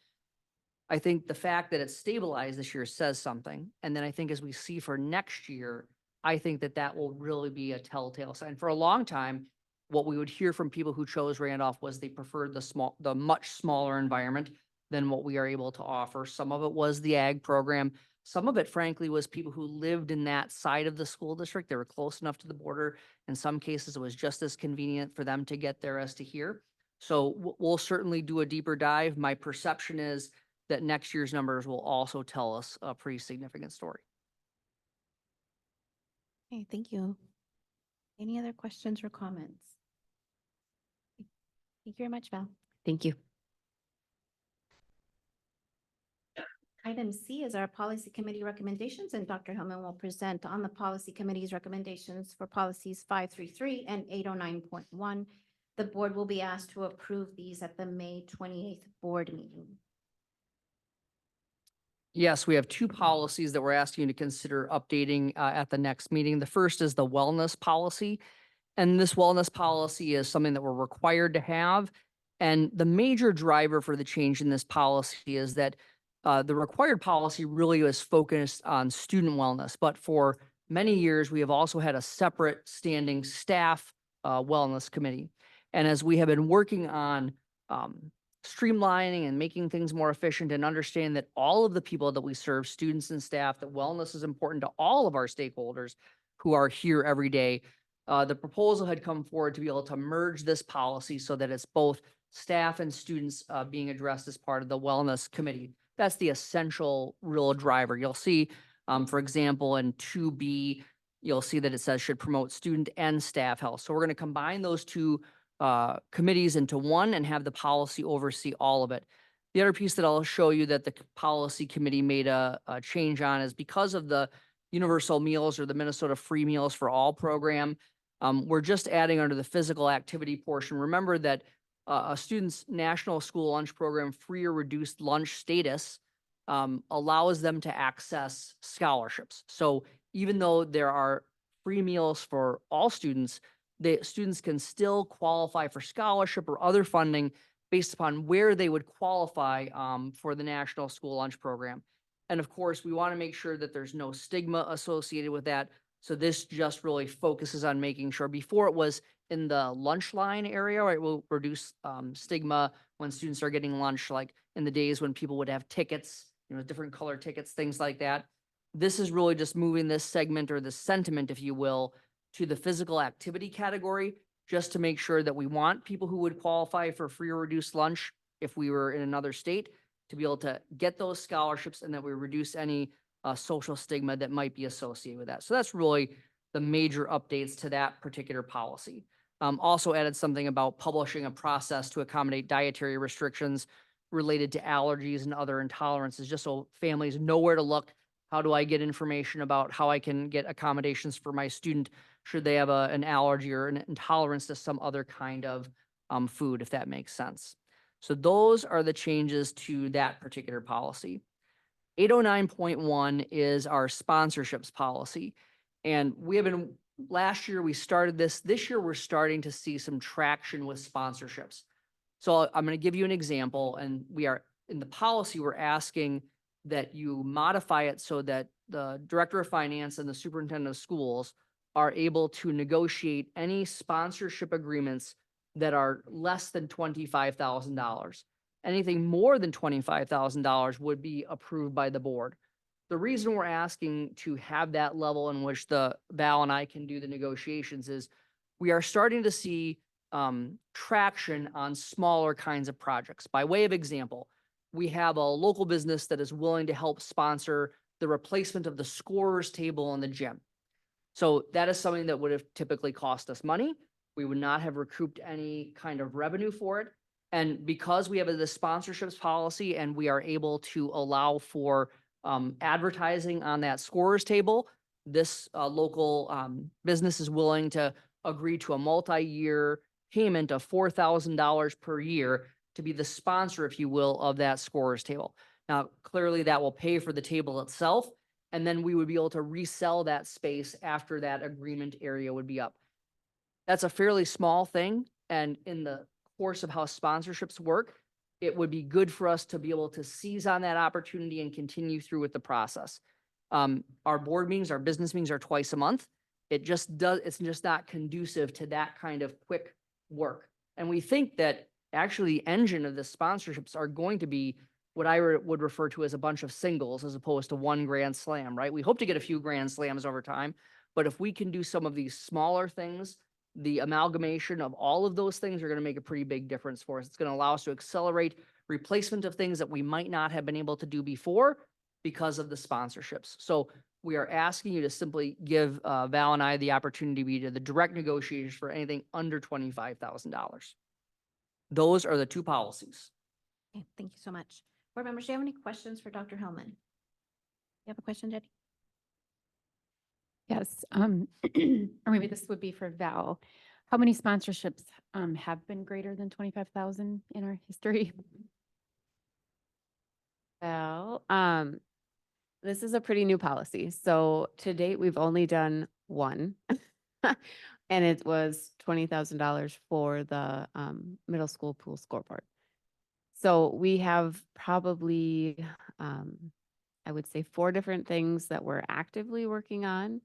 [SPEAKER 2] I think the fact that it's stabilized this year says something. And then I think as we see for next year, I think that that will really be a telltale sign. For a long time, what we would hear from people who chose Randolph was they preferred the much smaller environment than what we are able to offer. Some of it was the ag program. Some of it, frankly, was people who lived in that side of the school district. They were close enough to the border. In some cases, it was just as convenient for them to get there as to here. So we'll certainly do a deeper dive. My perception is that next year's numbers will also tell us a pretty significant story.
[SPEAKER 1] Okay, thank you. Any other questions or comments? Thank you very much, Val.
[SPEAKER 8] Thank you.
[SPEAKER 1] Item C is our policy committee recommendations, and Dr. Hellman will present on the policy committee's recommendations for policies 533 and 809.1. The board will be asked to approve these at the May 28th board meeting.
[SPEAKER 2] Yes, we have two policies that we're asking you to consider updating at the next meeting. The first is the wellness policy. And this wellness policy is something that we're required to have. And the major driver for the change in this policy is that the required policy really was focused on student wellness. But for many years, we have also had a separate standing staff wellness committee. And as we have been working on streamlining and making things more efficient and understand that all of the people that we serve, students and staff, that wellness is important to all of our stakeholders who are here every day. The proposal had come forward to be able to merge this policy so that it's both staff and students being addressed as part of the wellness committee. That's the essential real driver. You'll see, for example, in 2B, you'll see that it says should promote student and staff health. So we're going to combine those two committees into one and have the policy oversee all of it. The other piece that I'll show you that the policy committee made a change on is because of the universal meals or the Minnesota free meals for all program. We're just adding under the physical activity portion. Remember that a student's national school lunch program free or reduced lunch status allows them to access scholarships. So even though there are free meals for all students, the students can still qualify for scholarship or other funding based upon where they would qualify for the national school lunch program. And of course, we want to make sure that there's no stigma associated with that. So this just really focuses on making sure. Before it was in the lunch line area, right? We'll reduce stigma when students are getting lunch, like in the days when people would have tickets, different color tickets, things like that. This is really just moving this segment or this sentiment, if you will, to the physical activity category, just to make sure that we want people who would qualify for free or reduced lunch if we were in another state to be able to get those scholarships, and that we reduce any social stigma that might be associated with that. So that's really the major updates to that particular policy. Also added something about publishing a process to accommodate dietary restrictions related to allergies and other intolerances, just so families know where to look. How do I get information about how I can get accommodations for my student should they have an allergy or an intolerance to some other kind of food, if that makes sense. So those are the changes to that particular policy. 809.1 is our sponsorships policy. And last year we started this. This year we're starting to see some traction with sponsorships. So I'm going to give you an example, and in the policy, we're asking that you modify it so that the director of finance and the superintendent of schools are able to negotiate any sponsorship agreements that are less than $25,000. Anything more than $25,000 would be approved by the board. The reason we're asking to have that level in which Val and I can do the negotiations is we are starting to see traction on smaller kinds of projects. By way of example, we have a local business that is willing to help sponsor the replacement of the scorer's table in the gym. So that is something that would have typically cost us money. We would not have recouped any kind of revenue for it. And because we have the sponsorships policy and we are able to allow for advertising on that scorer's table, this local business is willing to agree to a multi-year payment of $4,000 per year to be the sponsor, if you will, of that scorer's table. Now, clearly that will pay for the table itself, and then we would be able to resell that space after that agreement area would be up. That's a fairly small thing, and in the course of how sponsorships work, it would be good for us to be able to seize on that opportunity and continue through with the process. Our board meetings, our business meetings are twice a month. It's just not conducive to that kind of quick work. And we think that actually the engine of the sponsorships are going to be what I would refer to as a bunch of singles as opposed to one grand slam, right? We hope to get a few grand slams over time, but if we can do some of these smaller things, the amalgamation of all of those things are going to make a pretty big difference for us. It's going to allow us to accelerate replacement of things that we might not have been able to do before because of the sponsorships. So we are asking you to simply give Val and I the opportunity to be to the direct negotiators for anything under $25,000. Those are the two policies.
[SPEAKER 1] Okay, thank you so much. Board members, do you have any questions for Dr. Hellman? You have a question, Jenny?
[SPEAKER 9] Yes, or maybe this would be for Val. How many sponsorships have been greater than 25,000 in our history?
[SPEAKER 8] Well, this is a pretty new policy. So to date, we've only done one. And it was $20,000 for the middle school pool scoreboard. So we have probably, I would say 4 different things that we're actively working on,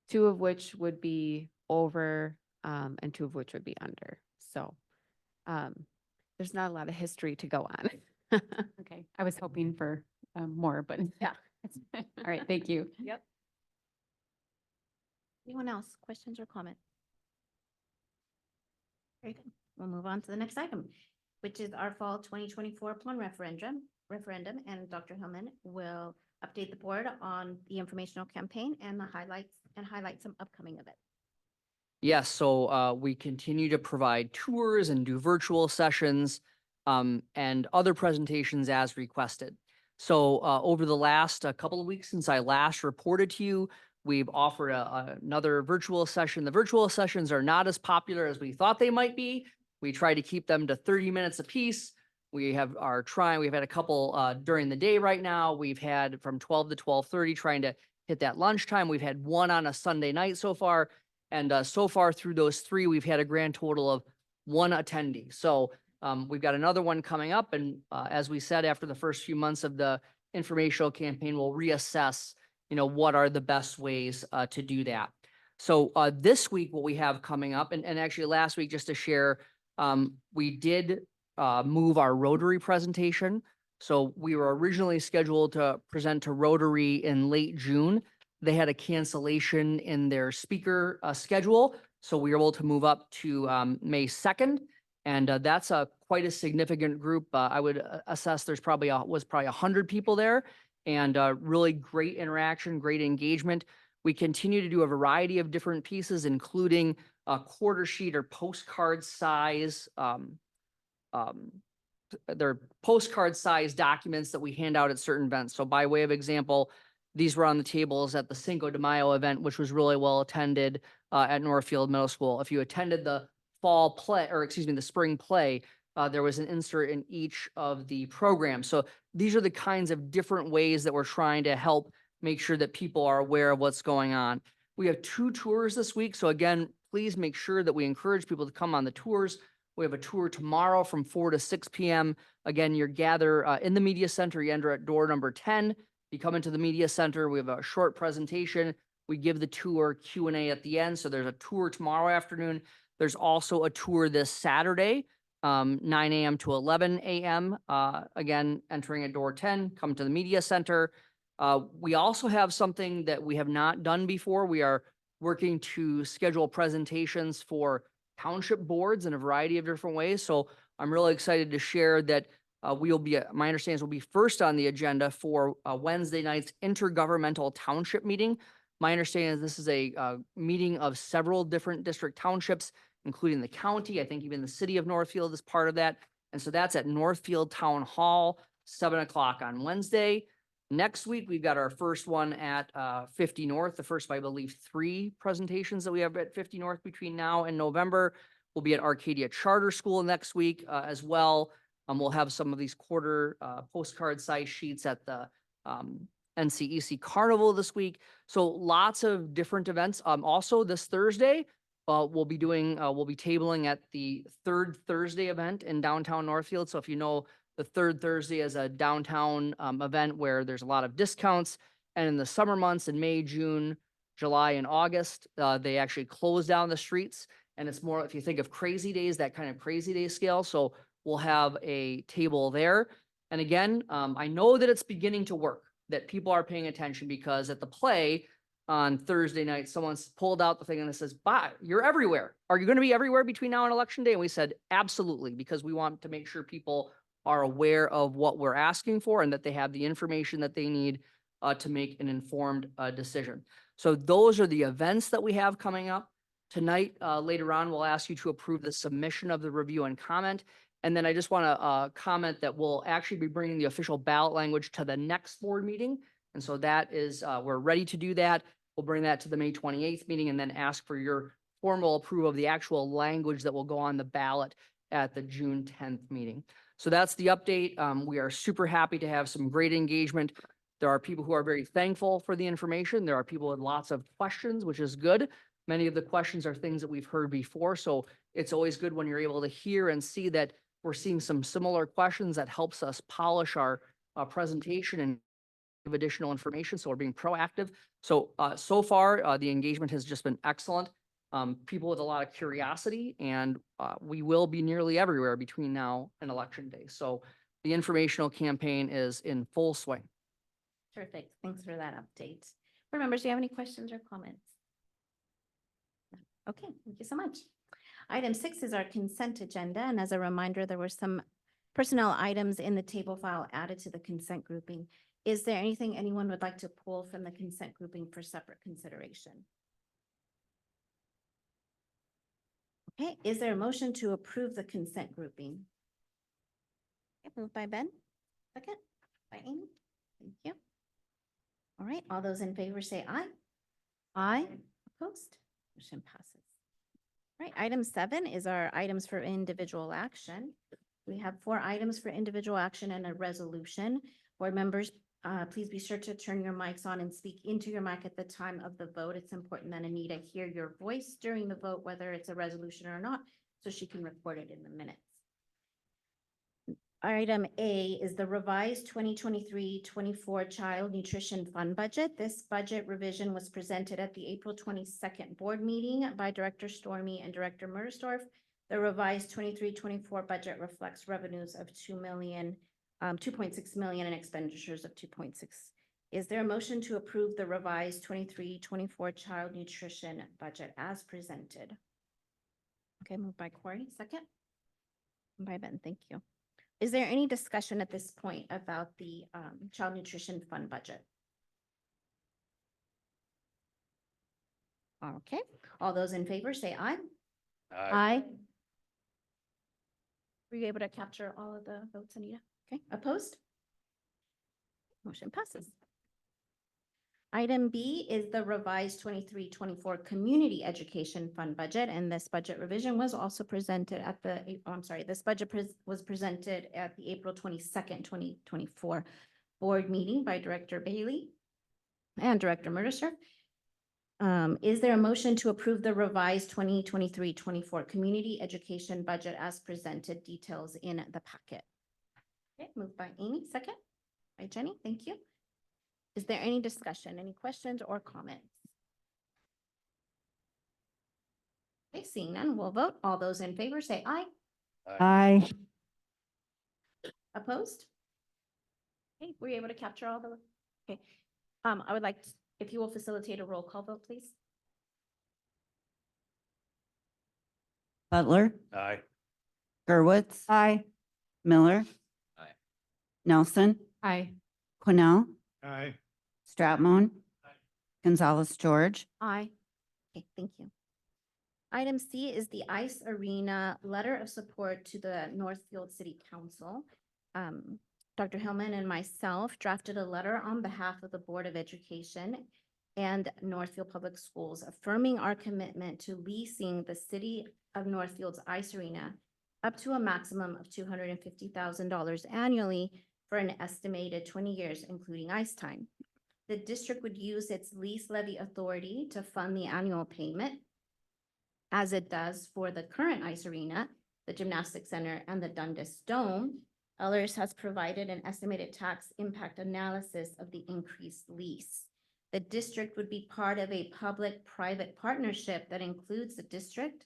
[SPEAKER 8] 2 of which would be over and 2 of which would be under. So there's not a lot of history to go on.
[SPEAKER 9] Okay, I was hoping for more, but
[SPEAKER 1] Yeah.
[SPEAKER 9] it's fine. All right, thank you.
[SPEAKER 1] Yep. Anyone else, questions or comments? Very good. We'll move on to the next item, which is our fall 2024 plum referendum, and Dr. Hillman will update the board on the informational campaign and the highlight some upcoming events.
[SPEAKER 2] Yes, so we continue to provide tours and do virtual sessions and other presentations as requested. So over the last couple of weeks since I last reported to you, we've offered another virtual session. The virtual sessions are not as popular as we thought they might be. We try to keep them to 30 minutes apiece. We've had a couple during the day right now. We've had from 12 to 12:30 trying to hit that lunchtime. We've had one on a Sunday night so far. And so far through those 3, we've had a grand total of 1 attendee. So we've got another one coming up. And as we said, after the first few months of the informational campaign, we'll reassess, what are the best ways to do that. So this week, what we have coming up, and actually last week, just to share, we did move our Rotary presentation. So we were originally scheduled to present to Rotary in late June. They had a cancellation in their speaker schedule, so we were able to move up to May 2nd. And that's quite a significant group. I would assess there's probably 100 people there, and really great interaction, great engagement. We continue to do a variety of different pieces, including a quarter sheet or postcard size. They're postcard size documents that we hand out at certain events. So by way of example, these were on the tables at the Cinco de Mayo event, which was really well attended at Northfield Middle School. If you attended the the spring play, there was an insert in each of the programs. So these are the kinds of different ways that we're trying to help make sure that people are aware of what's going on. We have 2 tours this week. So again, please make sure that we encourage people to come on the tours. We have a tour tomorrow from 4 to 6 p.m. Again, you gather in the media center. You enter at door number 10. You come into the media center. We have a short presentation. We give the tour Q&A at the end. So there's a tour tomorrow afternoon. There's also a tour this Saturday, 9 a.m. to 11 a.m. Again, entering at door 10, come to the media center. We also have something that we have not done before. We are working to schedule presentations for township boards in a variety of different ways. So I'm really excited to share that we'll be, my understanding is we'll be first on the agenda for Wednesday night's intergovernmental township meeting. My understanding is this is a meeting of several different district townships, including the county. I think even the city of Northfield is part of that. And so that's at Northfield Town Hall, 7 o'clock on Wednesday. Next week, we've got our first one at 50 North, the first, of, I believe, 3 presentations that we have at 50 North between now and November. We'll be at Arcadia Charter School next week as well. We'll have some of these quarter postcard size sheets at the NCEC Carnival this week. So lots of different events. Also this Thursday, we'll be tabling at the Third Thursday event in downtown Northfield. So if you know, the Third Thursday is a downtown event where there's a lot of discounts. And in the summer months in May, June, July, and August, they actually close down the streets. And it's more, if you think of crazy days, that kind of crazy day scale. So we'll have a table there. And again, I know that it's beginning to work, that people are paying attention, because at the play on Thursday night, someone's pulled out the thing and it says, "Bye, you're everywhere. Are you going to be everywhere between now and election day?" And we said, absolutely, because we want to make sure people are aware of what we're asking for and that they have the information that they need to make an informed decision. So those are the events that we have coming up. Tonight, later on, we'll ask you to approve the submission of the review and comment. And then I just want to comment that we'll actually be bringing the official ballot language to the next board meeting. And so that is, we're ready to do that. We'll bring that to the May 28th meeting and then ask for your formal approval of the actual language that will go on the ballot at the June 10th meeting. So that's the update. We are super happy to have some great engagement. There are people who are very thankful for the information. There are people with lots of questions, which is good. Many of the questions are things that we've heard before. So it's always good when you're able to hear and see that we're seeing some similar questions. That helps us polish our presentation and give additional information. So we're being proactive. So, so far, the engagement has just been excellent. People with a lot of curiosity, and we will be nearly everywhere between now and election day. So the informational campaign is in full swing.
[SPEAKER 1] Terrific. Thanks for that update. Board members, do you have any questions or comments? Okay, thank you so much. Item 6 is our consent agenda. And as a reminder, there were some personnel items in the table file added to the consent grouping. Is there anything anyone would like to pull from the consent grouping for separate consideration? Okay, is there a motion to approve the consent grouping? Okay, moved by Ben. Second by Amy. Thank you. All right, all those in favor say aye. Aye. Opposed? Motion passes. All right, item 7 is our items for individual action. We have 4 items for individual action and a resolution. Board members, please be sure to turn your mics on and speak into your mic at the time of the vote. It's important that Anita hear your voice during the vote, whether it's a resolution or not, so she can record it in the minutes. Item A is the revised 2023-24 Child Nutrition Fund budget. This budget revision was presented at the April 22nd board meeting by Director Stormy and Director Murdersdorf. The revised 23-24 budget reflects revenues of $2.6 million and expenditures of 2.6. Is there a motion to approve the revised 23-24 child nutrition budget as presented? Okay, moved by Corey, second. By Ben, thank you. Is there any discussion at this point about the child nutrition fund budget? Okay, all those in favor say aye. Aye. Were you able to capture all of the votes, Anita? Okay, opposed? Motion passes. Item B is the revised 23-24 Community Education Fund budget, and this budget revision was also presented at the, this budget was presented at the April 22nd, 2024 board meeting by Director Bailey and Director Murdersdorf. Is there a motion to approve the revised 2023-24 Community Education budget as presented? Details in the packet. Okay, moved by Amy, second by Jenny. Thank you. Is there any discussion, any questions or comments? Okay, seeing none, we'll vote. All those in favor say aye.
[SPEAKER 9] Aye.
[SPEAKER 1] Opposed? Okay, were you able to capture all the, okay. I would like, if you will facilitate a roll call vote, please.
[SPEAKER 10] Butler,
[SPEAKER 6] Aye.
[SPEAKER 10] Gerwitz. Aye. Miller.
[SPEAKER 7] Aye.
[SPEAKER 10] Nelson,
[SPEAKER 9] Aye.
[SPEAKER 10] Cornell,
[SPEAKER 6] Aye.
[SPEAKER 10] Stratmon, Gonzalez, George.
[SPEAKER 1] Aye. Okay, thank you. Item C is the Ice Arena Letter of Support to the Northfield City Council. Dr. Hillman and myself drafted a letter on behalf of the Board of Education and Northfield Public Schools affirming our commitment to leasing the City of Northfield's Ice Arena up to a maximum of $250,000 annually for an estimated 20 years, including ice time. The district would use its lease levy authority to fund the annual payment, as it does for the current ice arena, the gymnastics center, and the Dundas Dome. Ellers has provided an estimated tax impact analysis of the increased lease. The district would be part of a public-private partnership that includes the district,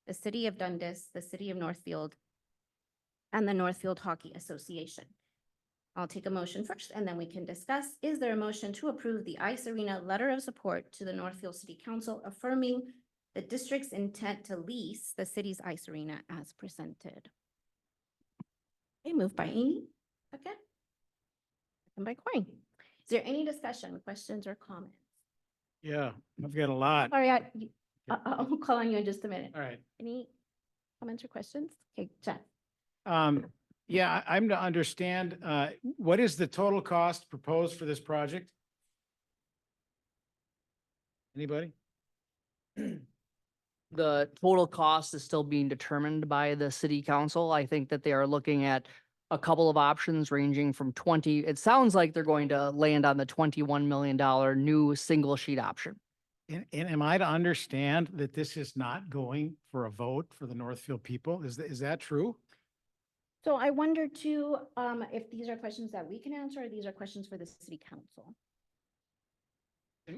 [SPEAKER 1] the city of Dundas, the city of Northfield, and the Northfield Hockey Association. I'll take a motion first, and then we can discuss. Is there a motion to approve the Ice Arena Letter of Support to the Northfield City Council affirming the district's intent to lease the city's ice arena as presented? Okay, moved by Amy. Second. Second by Cory. Is there any discussion, questions, or comments?
[SPEAKER 11] Yeah, I've got a lot.
[SPEAKER 1] Sorry, I'll call on you in just a minute.
[SPEAKER 11] All right.
[SPEAKER 1] Any comments or questions? Okay, Jeff.
[SPEAKER 11] Yeah, I'm to understand, what is the total cost proposed for this project? Anybody?
[SPEAKER 2] The total cost is still being determined by the city council. I think that they are looking at a couple of options ranging from it sounds like they're going to land on the $21 million new single sheet option.
[SPEAKER 11] And am I to understand that this is not going for a vote for the Northfield people? Is that true?
[SPEAKER 1] So I wonder too, if these are questions that we can answer, or these are questions for the city council.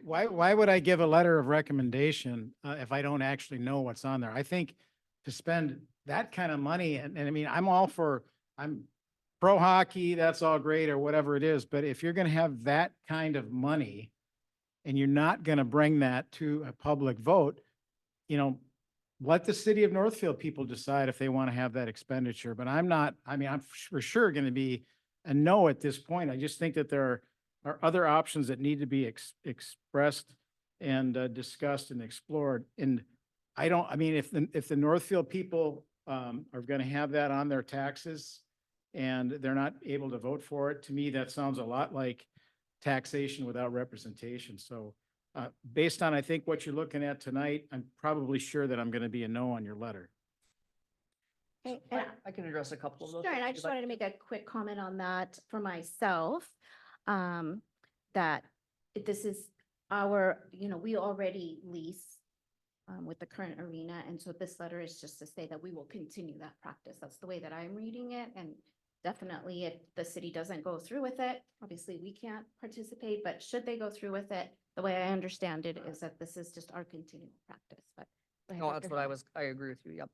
[SPEAKER 11] Why would I give a letter of recommendation, if I don't actually know what's on there? I think to spend that kind of money, and I mean, I'm pro hockey, that's all great, or whatever it is, but if you're gonna have that kind of money and you're not gonna bring that to a public vote, let the city of Northfield people decide if they want to have that expenditure, but I'm for sure going to be a no at this point. I just think that there are other options that need to be expressed and discussed and explored. And if the Northfield people are going to have that on their taxes and they're not able to vote for it, to me, that sounds a lot like taxation without representation. So based on, I think, what you're looking at tonight, I'm probably sure that I'm going to be a no on your letter.
[SPEAKER 1] Okay,
[SPEAKER 2] I can address a couple of those.
[SPEAKER 1] sure, and I
[SPEAKER 2] if
[SPEAKER 1] just
[SPEAKER 2] you'd like.
[SPEAKER 1] wanted to make a quick comment on that for myself. That this is we already lease with the current arena, and so this letter is just to say that we will continue that practice. That's the way that I'm reading it, and definitely if the city doesn't go through with it, obviously we can't participate, but should they go through with it, the way I understand it is that this is just our continual practice, but. go ahead,
[SPEAKER 2] No,
[SPEAKER 1] Dr.
[SPEAKER 2] that's what
[SPEAKER 1] Hillman.
[SPEAKER 2] I agree with you. Yep.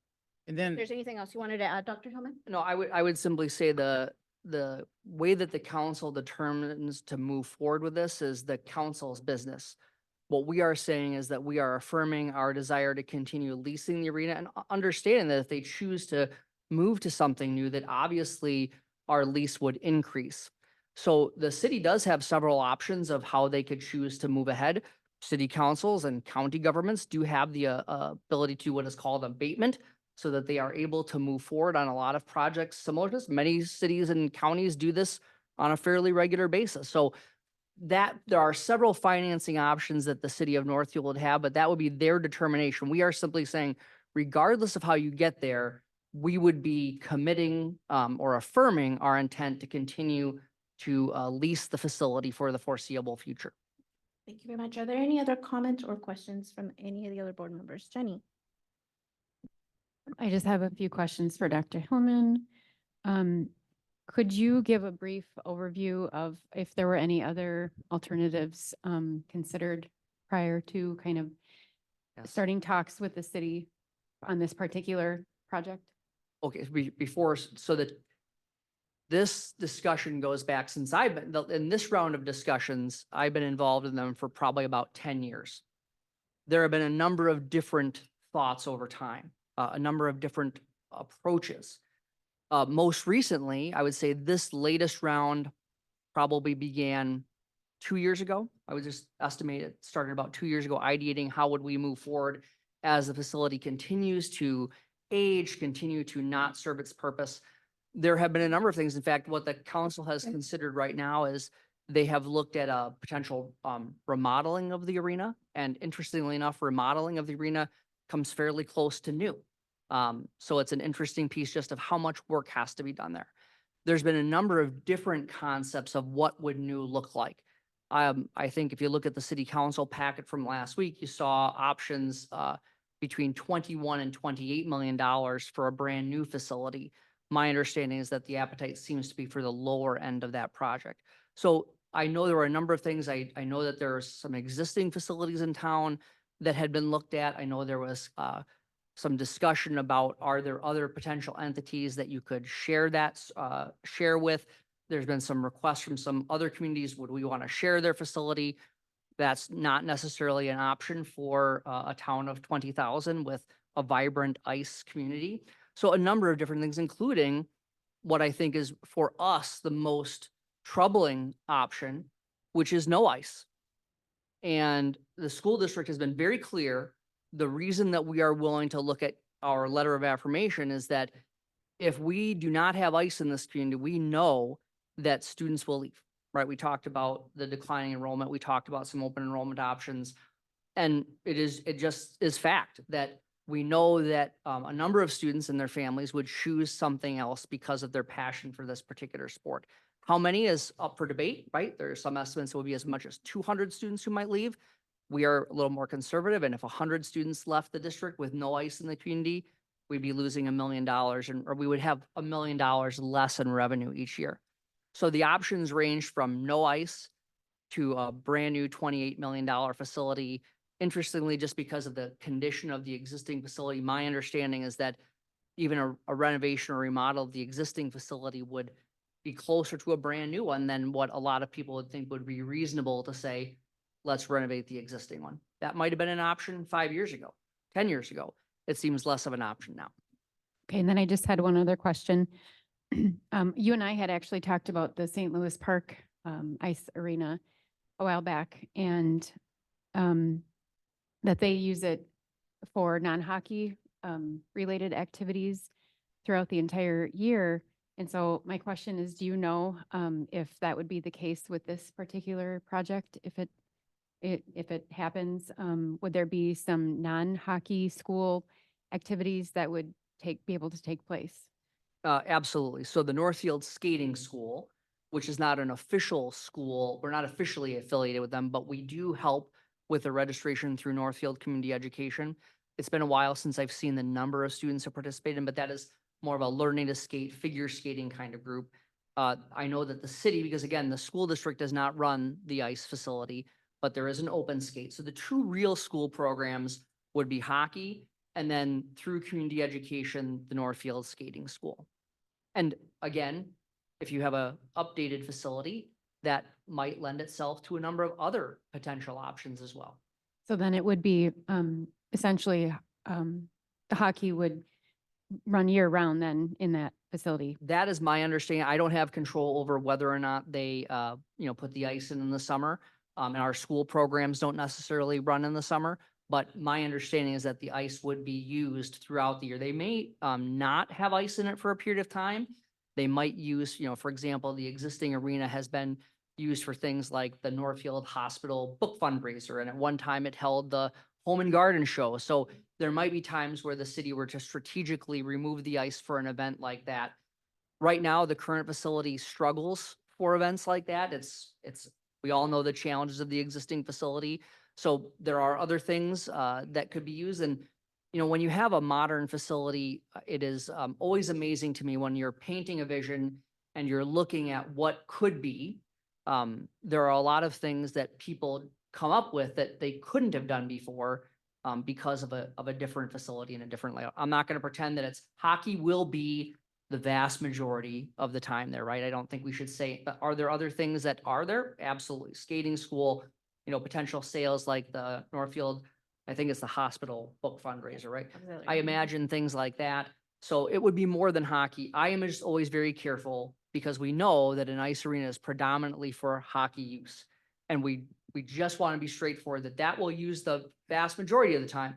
[SPEAKER 11] And
[SPEAKER 1] If
[SPEAKER 11] then,
[SPEAKER 1] there's anything else you wanted to add, Dr. Hillman?
[SPEAKER 2] No, I would simply say the way that the council determines to move forward with this is the council's business. What we are saying is that we are affirming our desire to continue leasing the arena and understanding that if they choose to move to something new, that obviously our lease would increase. So the city does have several options of how they could choose to move ahead. City councils and county governments do have the ability to what is called abatement, so that they are able to move forward on a lot of projects similar to this. Many cities and counties do this on a fairly regular basis. So that there are several financing options that the city of Northfield would have, but that would be their determination. We are simply saying, regardless of how you get there, we would be committing or affirming our intent to continue to lease the facility for the foreseeable future.
[SPEAKER 1] Thank you very much. Are there any other comments or questions from any of the other board members? Jenny?
[SPEAKER 9] I just have a few questions for Dr. Hillman. Could you give a brief overview of if there were any other alternatives considered prior to kind of
[SPEAKER 2] Yes.
[SPEAKER 9] starting talks with the city on this particular project?
[SPEAKER 2] Okay, before, so that this discussion goes back since I've been, in this round of discussions, I've been involved in them for probably about 10 years. There have been a number of different thoughts over time. a number of different approaches. Most recently, I would say this latest round probably began 2 years ago. I would just estimate it started about 2 years ago, ideating how would we move forward as the facility continues to age, continue to not serve its purpose. There have been a number of things. In fact, what the council has considered right now is they have looked at a potential remodeling of the arena. And interestingly enough, remodeling of the arena comes fairly close to new. So it's an interesting piece just of how much work has to be done there. There's been a number of different concepts of what would new look like. I think if you look at the city council packet from last week, you saw options between 21 and $28 million for a brand new facility. My understanding is that the appetite seems to be for the lower end of that project. So I know there were a number of things. I know that there are some existing facilities in town that had been looked at. I know there was some discussion about, are there other potential entities that you could share with? There's been some requests from some other communities. Would we want to share their facility? That's not necessarily an option for a town of 20,000 with a vibrant ICE community. So a number of different things, including what I think is for us the most troubling option, which is no ICE. And the school district has been very clear. The reason that we are willing to look at our letter of affirmation is that if we do not have ICE in this community, we know that students will leave, right? We talked about the declining enrollment. We talked about some open enrollment options. And it just is fact that we know that a number of students and their families would choose something else because of their passion for this particular sport. How many is up for debate, right? There are some estimates it will be as much as 200 students who might leave. We are a little more conservative, and if 100 students left the district with no ICE in the community, we'd be losing $1 million, or we would have $1 million less in revenue each year. So the options range from no ICE to a brand new $28 million facility. Interestingly, just because of the condition of the existing facility, my understanding is that even a renovation or remodel of the existing facility would be closer to a brand new one than what a lot of people would think would be reasonable to say, let's renovate the existing one. That might have been an option 5 years ago, 10 years ago. It seems less of an option now.
[SPEAKER 9] Okay, and then I just had one other question. You and I had actually talked about the St. Louis Park ice arena a while back, and that they use it for non-hockey related activities throughout the entire year. And so my question is, do you know if that would be the case with this particular project? If it happens, would there be some non-hockey school activities that would be able to take place?
[SPEAKER 2] Absolutely. So the Northfield Skating School, which is not an official school, we're not officially affiliated with them, but we do help with the registration through Northfield Community Education. It's been a while since I've seen the number of students who participate in, but that is more of a learning to skate, figure skating kind of group. I know that the city, because again, the school district does not run the ice facility, but there is an open skate. So the two real school programs would be hockey, and then through community education, the Northfield Skating School. And again, if you have a updated facility, that might lend itself to a number of other potential options as well.
[SPEAKER 9] So then it would be essentially the hockey would run year round then in that facility.
[SPEAKER 2] That is my understanding. I don't have control over whether or not they, put the ice in the summer. And our school programs don't necessarily run in the summer, but my understanding is that the ice would be used throughout the year. They may not have ice in it for a period of time. They might use, for example, the existing arena has been used for things like the Northfield Hospital book fundraiser. And at one time it held the Home and Garden Show. So there might be times where the city were to strategically remove the ice for an event like that. Right now, the current facility struggles for events like that. We all know the challenges of the existing facility. So there are other things that could be used. And, when you have a modern facility, it is always amazing to me when you're painting a vision and you're looking at what could be. There are a lot of things that people come up with that they couldn't have done before because of a different facility and a different layout. I'm not going to pretend that hockey will be the vast majority of the time there, right? I don't think we should say, but are there other things that are there? Absolutely. Skating school, potential sales like the Northfield I think it's the hospital book fundraiser, right?
[SPEAKER 1] Auxiliary.
[SPEAKER 2] I imagine things like that. So it would be more than hockey. I am just always very careful because we know that an ice arena is predominantly for hockey use. And we just want to be straightforward that that will use the vast majority of the time.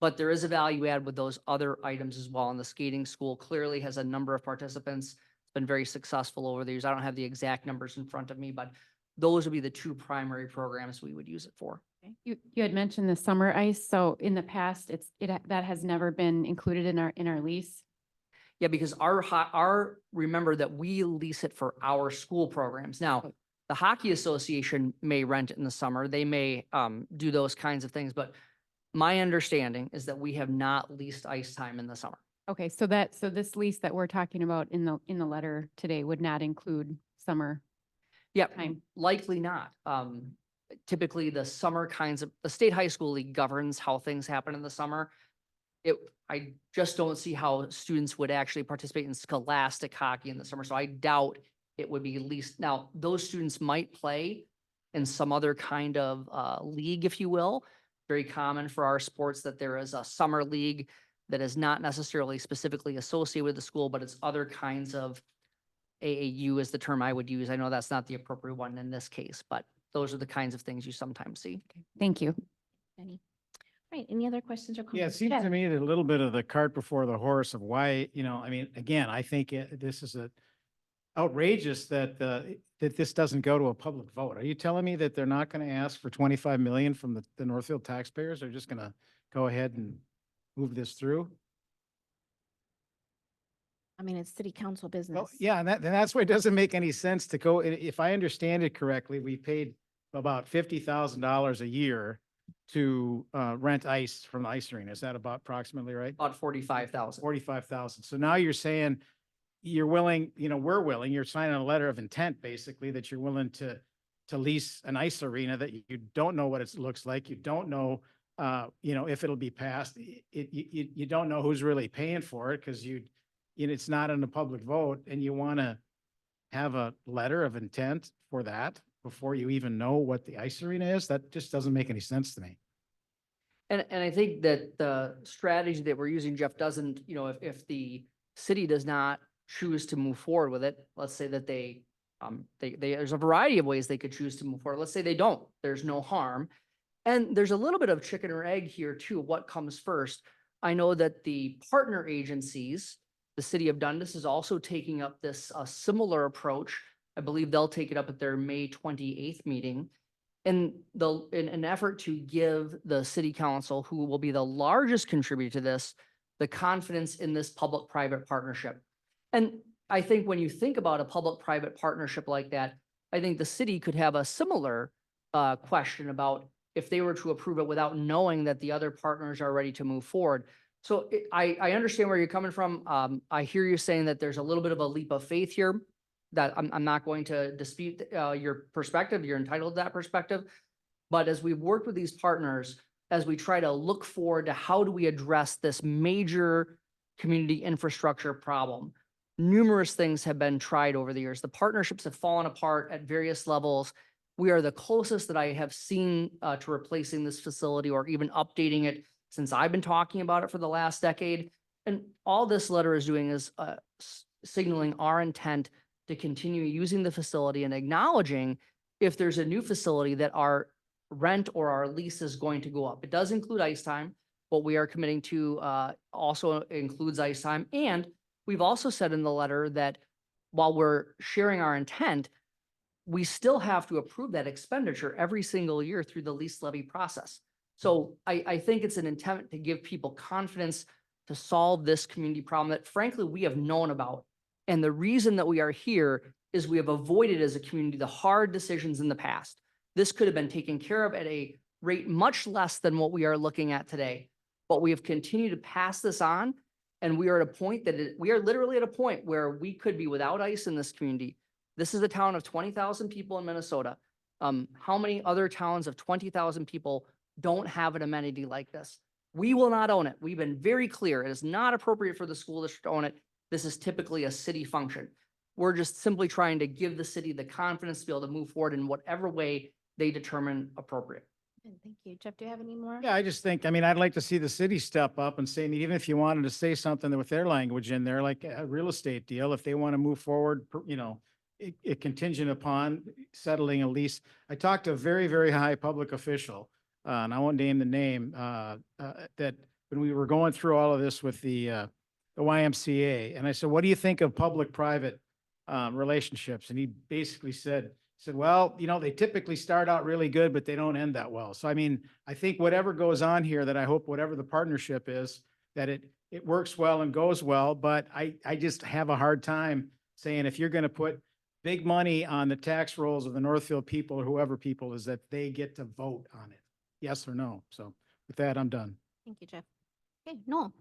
[SPEAKER 2] But there is a value add with those other items as well. And the skating school clearly has a number of participants. It's been very successful over the years. I don't have the exact numbers in front of me, but those would be the two primary programs we would use it for.
[SPEAKER 9] Okay. You had mentioned the summer ice, so in the past, that has never been included in our lease.
[SPEAKER 2] Yeah, because remember that we lease it for our school programs. Now, the hockey association may rent it in the summer. They may do those kinds of things, but my understanding is that we have not leased ice time in the summer.
[SPEAKER 9] Okay, so this lease that we're talking about in the letter today would not include summer
[SPEAKER 2] Yep,
[SPEAKER 9] time.
[SPEAKER 2] likely not. Typically, the state high school league governs how things happen in the summer. I just don't see how students would actually participate in scholastic hockey in the summer, so I doubt it would be leased. Now, those students might play in some other kind of league, if you will. Very common for our sports that there is a summer league that is not necessarily specifically associated with the school, but it's other kinds of AAU is the term I would use. I know that's not the appropriate one in this case, but those are the kinds of things you sometimes see.
[SPEAKER 9] Thank you.
[SPEAKER 1] Any? Right, any other questions or comments?
[SPEAKER 11] Yeah, it seems
[SPEAKER 1] Jeff?
[SPEAKER 11] to me that a little bit of the cart before the horse of why, I mean, again, I think this is outrageous that this doesn't go to a public vote. Are you telling me that they're not going to ask for 25 million from the Northfield taxpayers? They're just going to go ahead and move this through?
[SPEAKER 1] I mean, it's city council business.
[SPEAKER 11] Well, yeah, and that's why it doesn't make any sense to go, if I understand it correctly, we paid about $50,000 a year to rent ice from the ice arena. Is that about approximately right?
[SPEAKER 2] About 45,000.
[SPEAKER 11] 45,000. So now you're saying you're willing, we're willing, you're signing a letter of intent, basically, that you're willing to lease an ice arena that you don't know what it looks like. You don't know, if it'll be passed. You don't know who's really paying for it because it's not in a public vote, and you want to have a letter of intent for that before you even know what the ice arena is. That just doesn't make any sense to me.
[SPEAKER 2] And I think that the strategy that we're using, Jeff, doesn't, if the city does not choose to move forward with it, let's say that there's a variety of ways they could choose to move forward. Let's say they don't, there's no harm. And there's a little bit of chicken or egg here too. What comes first? I know that the partner agencies, the city of Dundas is also taking up this similar approach. I believe they'll take it up at their May 28th meeting. In an effort to give the city council, who will be the largest contributor to this, the confidence in this public-private partnership. And I think when you think about a public-private partnership like that, I think the city could have a similar question about if they were to approve it without knowing that the other partners are ready to move forward. So I understand where you're coming from. I hear you saying that there's a little bit of a leap of faith here. That I'm not going to dispute your perspective. You're entitled to that perspective. But as we've worked with these partners, as we try to look forward to how do we address this major community infrastructure problem, numerous things have been tried over the years. The partnerships have fallen apart at various levels. We are the closest that I have seen to replacing this facility or even updating it since I've been talking about it for the last decade. And all this letter is doing is signaling our intent to continue using the facility and acknowledging if there's a new facility that our rent or our lease is going to go up. It does include ice time. What we are committing to also includes ice time. And we've also said in the letter that while we're sharing our intent, we still have to approve that expenditure every single year through the lease levy process. So I think it's an intent to give people confidence to solve this community problem that frankly we have known about. And the reason that we are here is we have avoided as a community the hard decisions in the past. This could have been taken care of at a rate much less than what we are looking at today. But we have continued to pass this on. And we are at a point we are literally at a point where we could be without ice in this community. This is a town of 20,000 people in Minnesota. How many other towns of 20,000 people don't have an amenity like this? We will not own it. We've been very clear. It is not appropriate for the school district to own it. This is typically a city function. We're just simply trying to give the city the confidence to be able to move forward in whatever way they determine appropriate.
[SPEAKER 1] Thank you. Jeff, do you have any more?
[SPEAKER 11] Yeah, I just think, I mean, I'd like to see the city step up and say, even if you wanted to say something with their language in there, like a real estate deal, if they want to move forward, it contingent upon settling a lease. I talked to a very, very high public official, and I won't name the name, that when we were going through all of this with the YMCA, and I said, what do you think of public-private relationships? And he basically said, well, they typically start out really good, but they don't end that well. So I mean, I think whatever goes on here, that I hope whatever the partnership is, that it works well and goes well. But I just have a hard time saying, if you're going to put big money on the tax rolls of the Northfield people or whoever people, is that they get to vote on it, yes or no. So with that, I'm done.
[SPEAKER 1] Thank you, Jeff. Okay, Noel.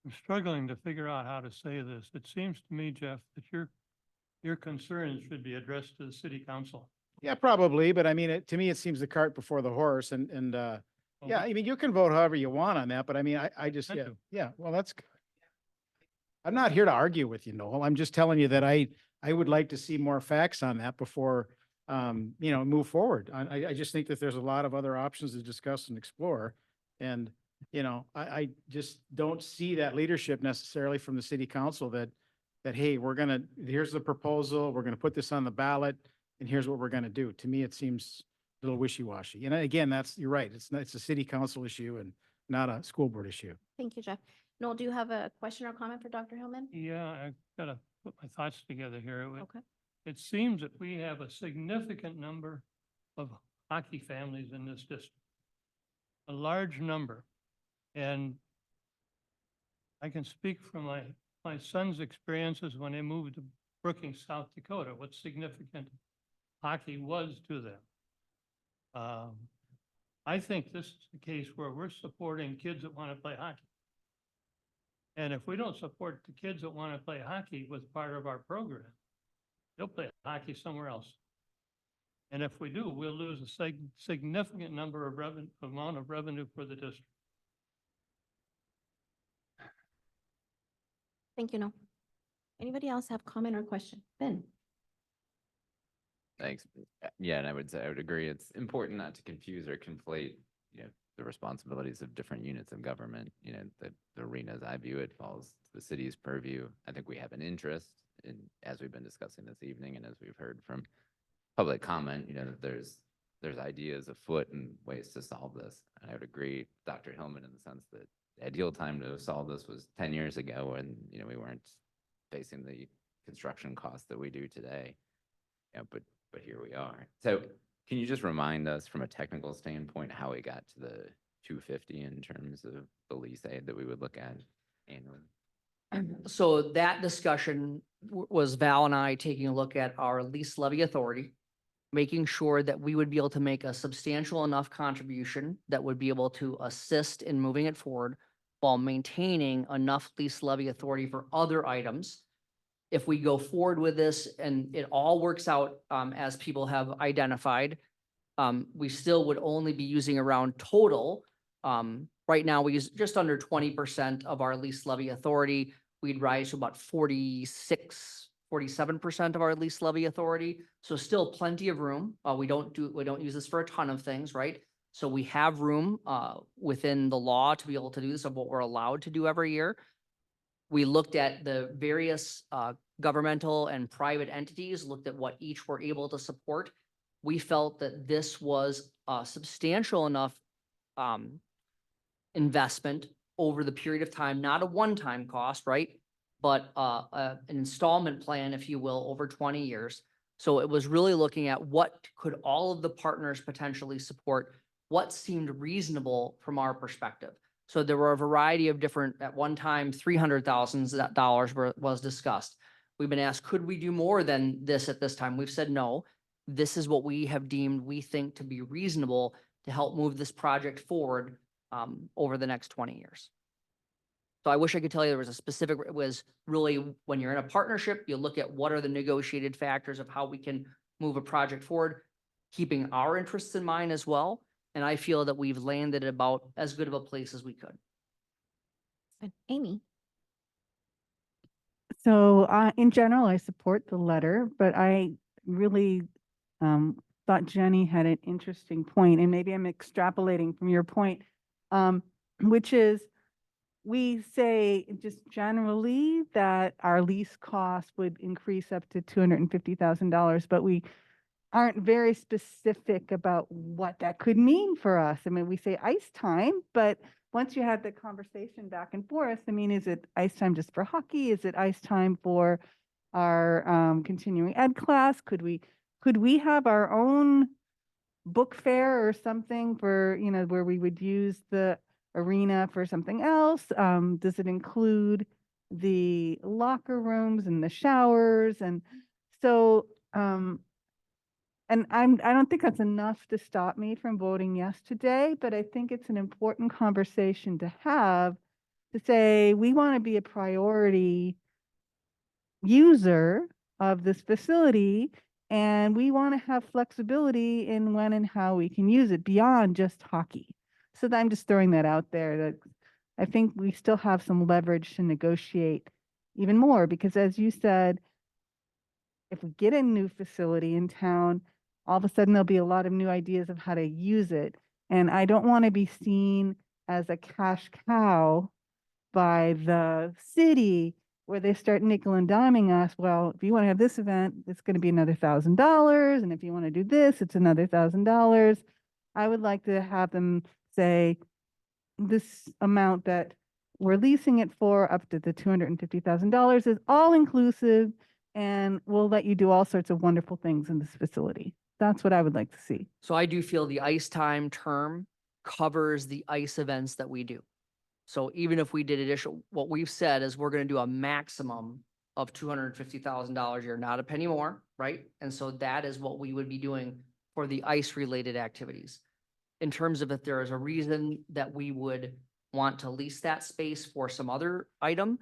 [SPEAKER 12] I'm struggling to figure out how to say this. It seems to me, Jeff, that your concerns should be addressed to the city council.
[SPEAKER 11] Yeah, probably. But I mean, to me, it seems the cart before the horse. And yeah, I mean, you can vote however you want on that, but I mean, I just,
[SPEAKER 12] Thank
[SPEAKER 11] yeah,
[SPEAKER 12] you.
[SPEAKER 11] yeah, well, that's good. I'm not here to argue with you, Noel. I'm just telling you that I would like to see more facts on that before, move forward. I just think that there's a lot of other options to discuss and explore. And, I just don't see that leadership necessarily from the city council that, hey, here's the proposal, we're gonna put this on the ballot, and here's what we're gonna do. To me, it seems a little wishy-washy. And again, you're right. It's a city council issue and not a school board issue.
[SPEAKER 1] Thank you, Jeff. Noel, do you have a question or comment for Dr. Hillman?
[SPEAKER 12] Yeah, I gotta put my thoughts together here.
[SPEAKER 1] Okay.
[SPEAKER 12] It seems that we have a significant number of hockey families in this district. A large number. And I can speak from my son's experiences when they moved to Brookings, South Dakota, what significant hockey was to them. I think this is the case where we're supporting kids that want to play hockey. And if we don't support the kids that want to play hockey with part of our program, they'll play hockey somewhere else. And if we do, we'll lose a significant number of amount of revenue for the district.
[SPEAKER 1] Thank you, Noel. Anybody else have comment or question? Ben?
[SPEAKER 7] Thanks. Yeah, and I would agree. It's important not to confuse or conflate, the responsibilities of different units of government. The arena, as I view it, falls to the city's purview. I think we have an interest in, as we've been discussing this evening, and as we've heard from public comment, that there's ideas afoot and ways to solve this. And I would agree, Dr. Hillman, in the sense that the ideal time to solve this was 10 years ago when, we weren't facing the construction costs that we do today. But here we are. So can you just remind us from a technical standpoint how we got to the 250 in terms of the lease aid that we would look at annually?
[SPEAKER 2] So that discussion was Val and I taking a look at our lease levy authority, making sure that we would be able to make a substantial enough contribution that would be able to assist in moving it forward while maintaining enough lease levy authority for other items. If we go forward with this and it all works out as people have identified, we still would only be using around total. Right now, we use just under 20% of our lease levy authority. We'd rise to about 47% of our lease levy authority. So still plenty of room. We don't use this for a ton of things, right? So we have room within the law to be able to do this of what we're allowed to do every year. We looked at the various governmental and private entities, looked at what each were able to support. We felt that this was a substantial enough investment over the period of time, not a one-time cost, right? But an installment plan, if you will, over 20 years. So it was really looking at what could all of the partners potentially support, what seemed reasonable from our perspective. So there were a variety of different, at one time, $300,000 was discussed. We've been asked, could we do more than this at this time? We've said, no, this is what we have deemed, we think to be reasonable to help move this project forward over the next 20 years. So I wish I could tell you there was a specific, it was really when you're in a partnership, you look at what are the negotiated factors of how we can move a project forward, keeping our interests in mind as well. And I feel that we've landed about as good of a place as we could.
[SPEAKER 1] And Amy?
[SPEAKER 13] So in general, I support the letter, but I really thought Jenny had an interesting point, and maybe I'm extrapolating from your point, which is we say just generally that our lease cost would increase up to $250,000, but we aren't very specific about what that could mean for us. I mean, we say ice time, but once you have the conversation back and forth, I mean, is it ice time just for hockey? Is it ice time for our continuing ed class? Could we have our own book fair or something for, you know, where we would use the arena for something else? Does it include the locker rooms and the showers? And so, and I don't think that's enough to stop me from voting yes today, but I think it's an important conversation to have, to say, we want to be a priority user of this facility, and we want to have flexibility in when and how we can use it beyond just hockey. So I'm just throwing that out there, that I think we still have some leverage to negotiate even more, because as you said, if we get a new facility in town, all of a sudden there'll be a lot of new ideas of how to use it. And I don't want to be seen as a cash cow by the city where they start nickel and diming us. Well, if you want to have this event, it's going to be another $1,000. And if you want to do this, it's another $1,000. I would like to have them say this amount that we're leasing it for, up to the $250,000, is all inclusive, and we'll let you do all sorts of wonderful things in this facility. That's what I would like to see.
[SPEAKER 2] So I do feel the ice time term covers the ice events that we do. So even if we did additional, what we've said is we're gonna do a maximum of $250,000 a year, not a penny more, right? And so that is what we would be doing for the ice-related activities. In terms of if there is a reason that we would want to lease that space for some other item,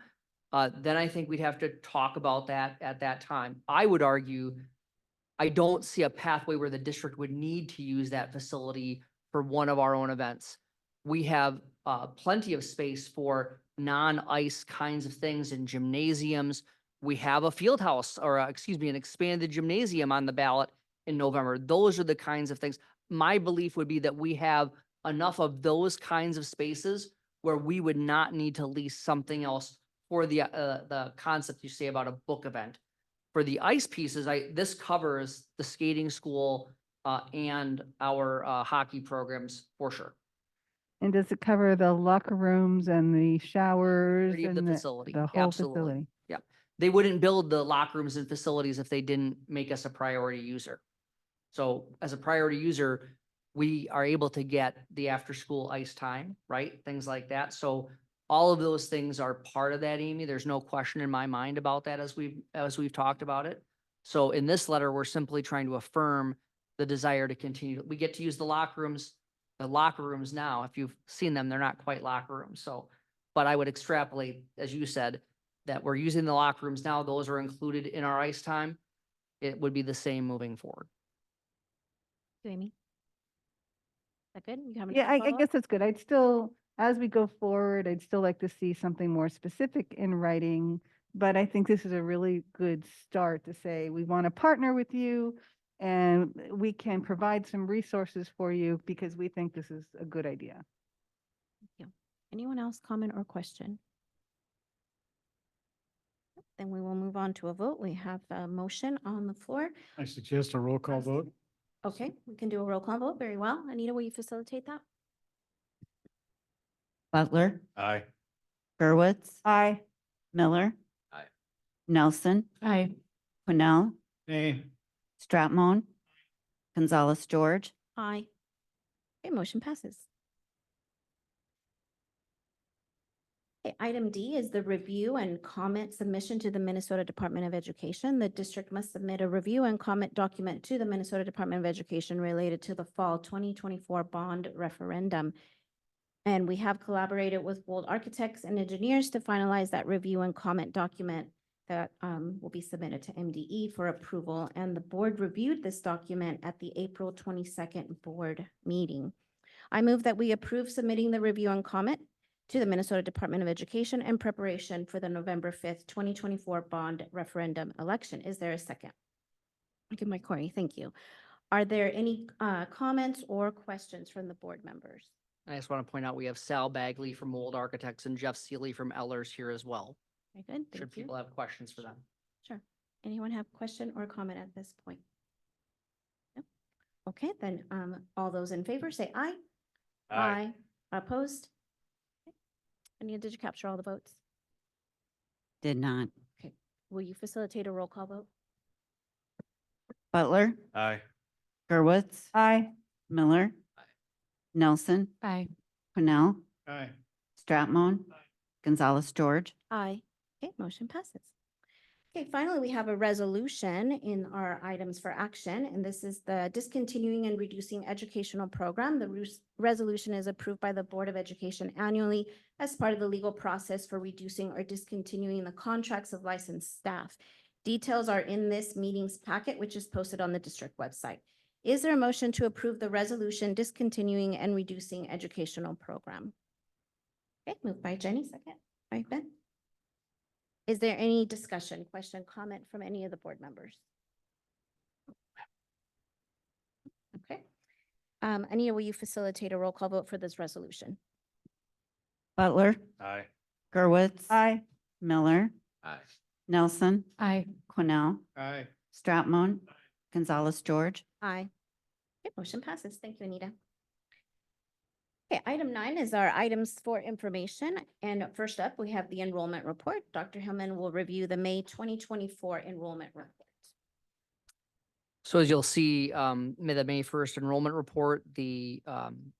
[SPEAKER 2] then I think we'd have to talk about that at that time. I would argue, I don't see a pathway where the district would need to use that facility for one of our own events. We have plenty of space for non-ice kinds of things in gymnasiums. We have a field house, or excuse me, an expanded gymnasium on the ballot in November. Those are the kinds of things. My belief would be that we have enough of those kinds of spaces where we would not need to lease something else for the concept you say about a book event. For the ice pieces, this covers the skating school and our hockey programs for sure.
[SPEAKER 13] And does it cover the locker rooms and the showers
[SPEAKER 2] Of the
[SPEAKER 13] and
[SPEAKER 2] facility,
[SPEAKER 13] the whole
[SPEAKER 2] absolutely.
[SPEAKER 13] facility?
[SPEAKER 2] Yeah, they wouldn't build the locker rooms and facilities if they didn't make us a priority user. So as a priority user, we are able to get the after-school ice time, right? Things like that. So all of those things are part of that, Amy. There's no question in my mind about that as we've talked about it. So in this letter, we're simply trying to affirm the desire to continue. We get to use the locker rooms now. If you've seen them, they're not quite locker rooms. So, but I would extrapolate, as you said, that we're using the locker rooms now. Those are included in our ice time. It would be the same moving forward.
[SPEAKER 1] Amy? Is that good? You have any
[SPEAKER 13] Yeah, I
[SPEAKER 1] follow-up?
[SPEAKER 13] guess that's good. I'd still, as we go forward, I'd still like to see something more specific in writing. But I think this is a really good start to say, we want to partner with you and we can provide some resources for you because we think this is a good idea.
[SPEAKER 1] Thank you. Anyone else comment or question? Then we will move on to a vote. We have a motion on the floor.
[SPEAKER 11] I suggest a roll call vote.
[SPEAKER 1] Okay, we can do a roll call vote. Very well. Anita, will you facilitate that?
[SPEAKER 10] Butler,
[SPEAKER 6] Aye.
[SPEAKER 10] Gerwitz,
[SPEAKER 13] Aye.
[SPEAKER 10] Miller.
[SPEAKER 7] Aye.
[SPEAKER 10] Nelson,
[SPEAKER 9] Aye.
[SPEAKER 10] Cornell,
[SPEAKER 11] Nay.
[SPEAKER 10] Stratmon, Gonzalez, George.
[SPEAKER 1] Aye. Okay, motion passes. Okay, item D is the review and comment submission to the Minnesota Department of Education. The district must submit a review and comment document to the Minnesota Department of Education related to the fall 2024 bond referendum. And we have collaborated with Wold Architects and Engineers to finalize that review and comment document that will be submitted to MDE for approval. And the board reviewed this document at the April 22nd board meeting. I move that we approve submitting the review and comment to the Minnesota Department of Education in preparation for the November 5th, 2024 bond referendum election. Is there a second? Good, Mike Corey, thank you. Are there any comments or questions from the board members?
[SPEAKER 2] I just want to point out, we have Sal Bagley from Mold Architects and Jeff Seeley from Ellers here as well.
[SPEAKER 1] Very good,
[SPEAKER 2] Should
[SPEAKER 1] thank you.
[SPEAKER 2] people have questions for them?
[SPEAKER 1] Sure. Anyone have question or comment at this point? No? Okay, then, all those in favor say aye.
[SPEAKER 6] Aye.
[SPEAKER 1] Opposed? Anita, did you capture all the votes?
[SPEAKER 10] Did not.
[SPEAKER 1] Okay, will you facilitate a roll call vote?
[SPEAKER 10] Butler,
[SPEAKER 6] Aye.
[SPEAKER 10] Gerwitz,
[SPEAKER 13] Aye.
[SPEAKER 10] Miller, Nelson,
[SPEAKER 9] Aye.
[SPEAKER 10] Cornell,
[SPEAKER 11] Aye.
[SPEAKER 10] Stratmon, Gonzalez, George.
[SPEAKER 1] Aye. Okay, motion passes. Okay, finally, we have a resolution in our items for action, and this is the discontinuing and reducing educational program. The resolution is approved by the Board of Education annually as part of the legal process for reducing or discontinuing the contracts of licensed staff. Details are in this meeting's packet, which is posted on the district website. Is there a motion to approve the resolution discontinuing and reducing educational program? Okay, moved by Jenny, second by Ben. Is there any discussion, question, comment from any of the board members? Okay. Anita, will you facilitate a roll call vote for this resolution?
[SPEAKER 10] Butler,
[SPEAKER 6] Aye.
[SPEAKER 10] Gerwitz.
[SPEAKER 13] Aye.
[SPEAKER 10] Miller,
[SPEAKER 7] Aye.
[SPEAKER 10] Nelson,
[SPEAKER 9] Aye.
[SPEAKER 10] Cornell,
[SPEAKER 11] Aye.
[SPEAKER 10] Stratmon, Gonzalez, George.
[SPEAKER 1] Aye. Okay, motion passes. Thank you, Anita. Okay, item 9 is our items for information. And first up, we have the enrollment report. Dr. Hillman will review the May 2024 enrollment report.
[SPEAKER 2] So as you'll see, the May 1st enrollment report, the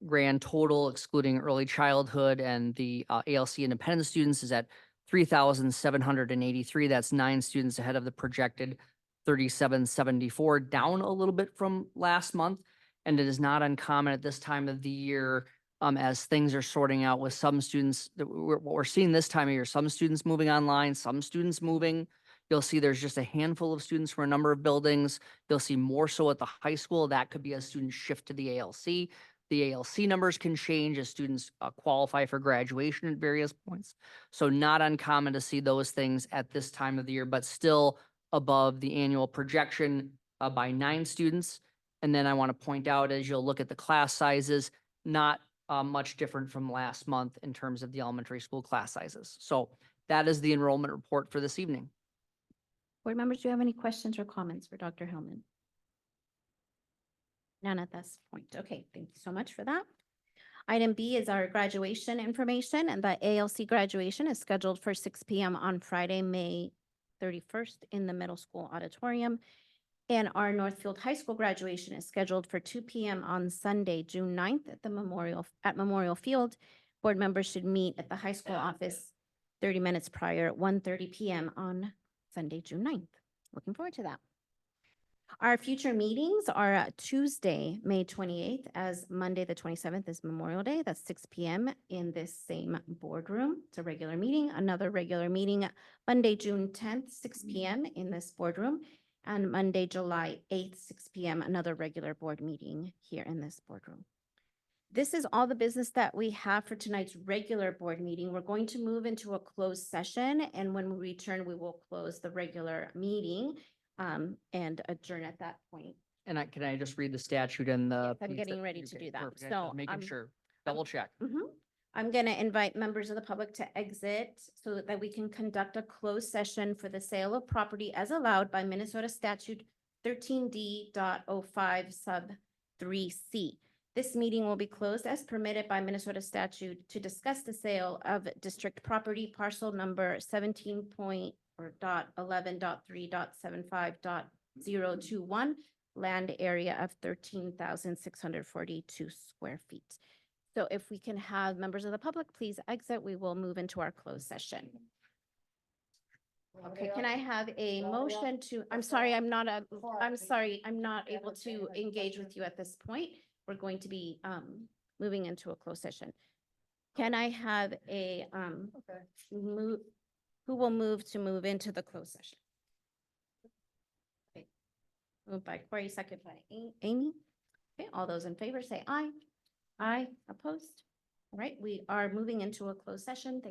[SPEAKER 2] grand total excluding early childhood and the ALC independent students is at 3,783. That's 9 students ahead of the projected 3,774, down a little bit from last month. And it is not uncommon at this time of the year, as things are sorting out with some students, what we're seeing this time of year, some students moving online, some students moving. You'll see there's just a handful of students for a number of buildings. You'll see more so at the high school. That could be as students shift to the ALC. The ALC numbers can change as students qualify for graduation at various points. So not uncommon to see those things at this time of the year, but still above the annual projection by 9 students. And then I want to point out, as you'll look at the class sizes, not much different from last month in terms of the elementary school class sizes. So that is the enrollment report for this evening.
[SPEAKER 1] Board members, do you have any questions or comments for Dr. Hillman? None at this point. Okay, thank you so much for that. Item B is our graduation information, and the ALC graduation is scheduled for 6 p.m. on Friday, May 31st in the middle school auditorium. And our Northfield High School graduation is scheduled for 2 p.m. on Sunday, June 9th at the Memorial Field. Board members should meet at the high school office 30 minutes prior at 1:30 p.m. on Sunday, June 9th. Looking forward to that. Our future meetings are Tuesday, May 28th, as Monday, the 27th is Memorial Day. That's 6 p.m. in this same boardroom. It's a regular meeting. Another regular meeting, Monday, June 10th, 6 p.m. in this boardroom. And Monday, July 8th, 6 p.m., another regular board meeting here in this boardroom. This is all the business that we have for tonight's regular board meeting. We're going to move into a closed session, and when we return, we will close the regular meeting and adjourn at that point.
[SPEAKER 2] And can I just read the statute and the?
[SPEAKER 1] Yes, I'm
[SPEAKER 2] piece
[SPEAKER 1] getting
[SPEAKER 2] that-
[SPEAKER 1] ready to
[SPEAKER 2] okay,
[SPEAKER 1] do that.
[SPEAKER 2] perfect.
[SPEAKER 1] So,
[SPEAKER 2] Just making sure, double check.
[SPEAKER 1] I'm going to invite members of the public to exit so that we can conduct a closed session for the sale of property as allowed by Minnesota Statute 13D.05 sub 3C. This meeting will be closed as permitted by Minnesota statute to discuss the sale of district property parcel number 17.11.3.75.021, land area of 13,642 square feet. So if we can have members of the public, please exit, we will move into our closed session. Okay, can I have a motion to, I'm sorry, I'm not able to engage with you at this point. We're going to be moving into a closed session. Can I have a move, who will move into the closed session? Okay. Moved by Corey, second by Amy. Okay, all those in favor say aye. Aye, opposed? All right, we are moving into a closed session. Thank you.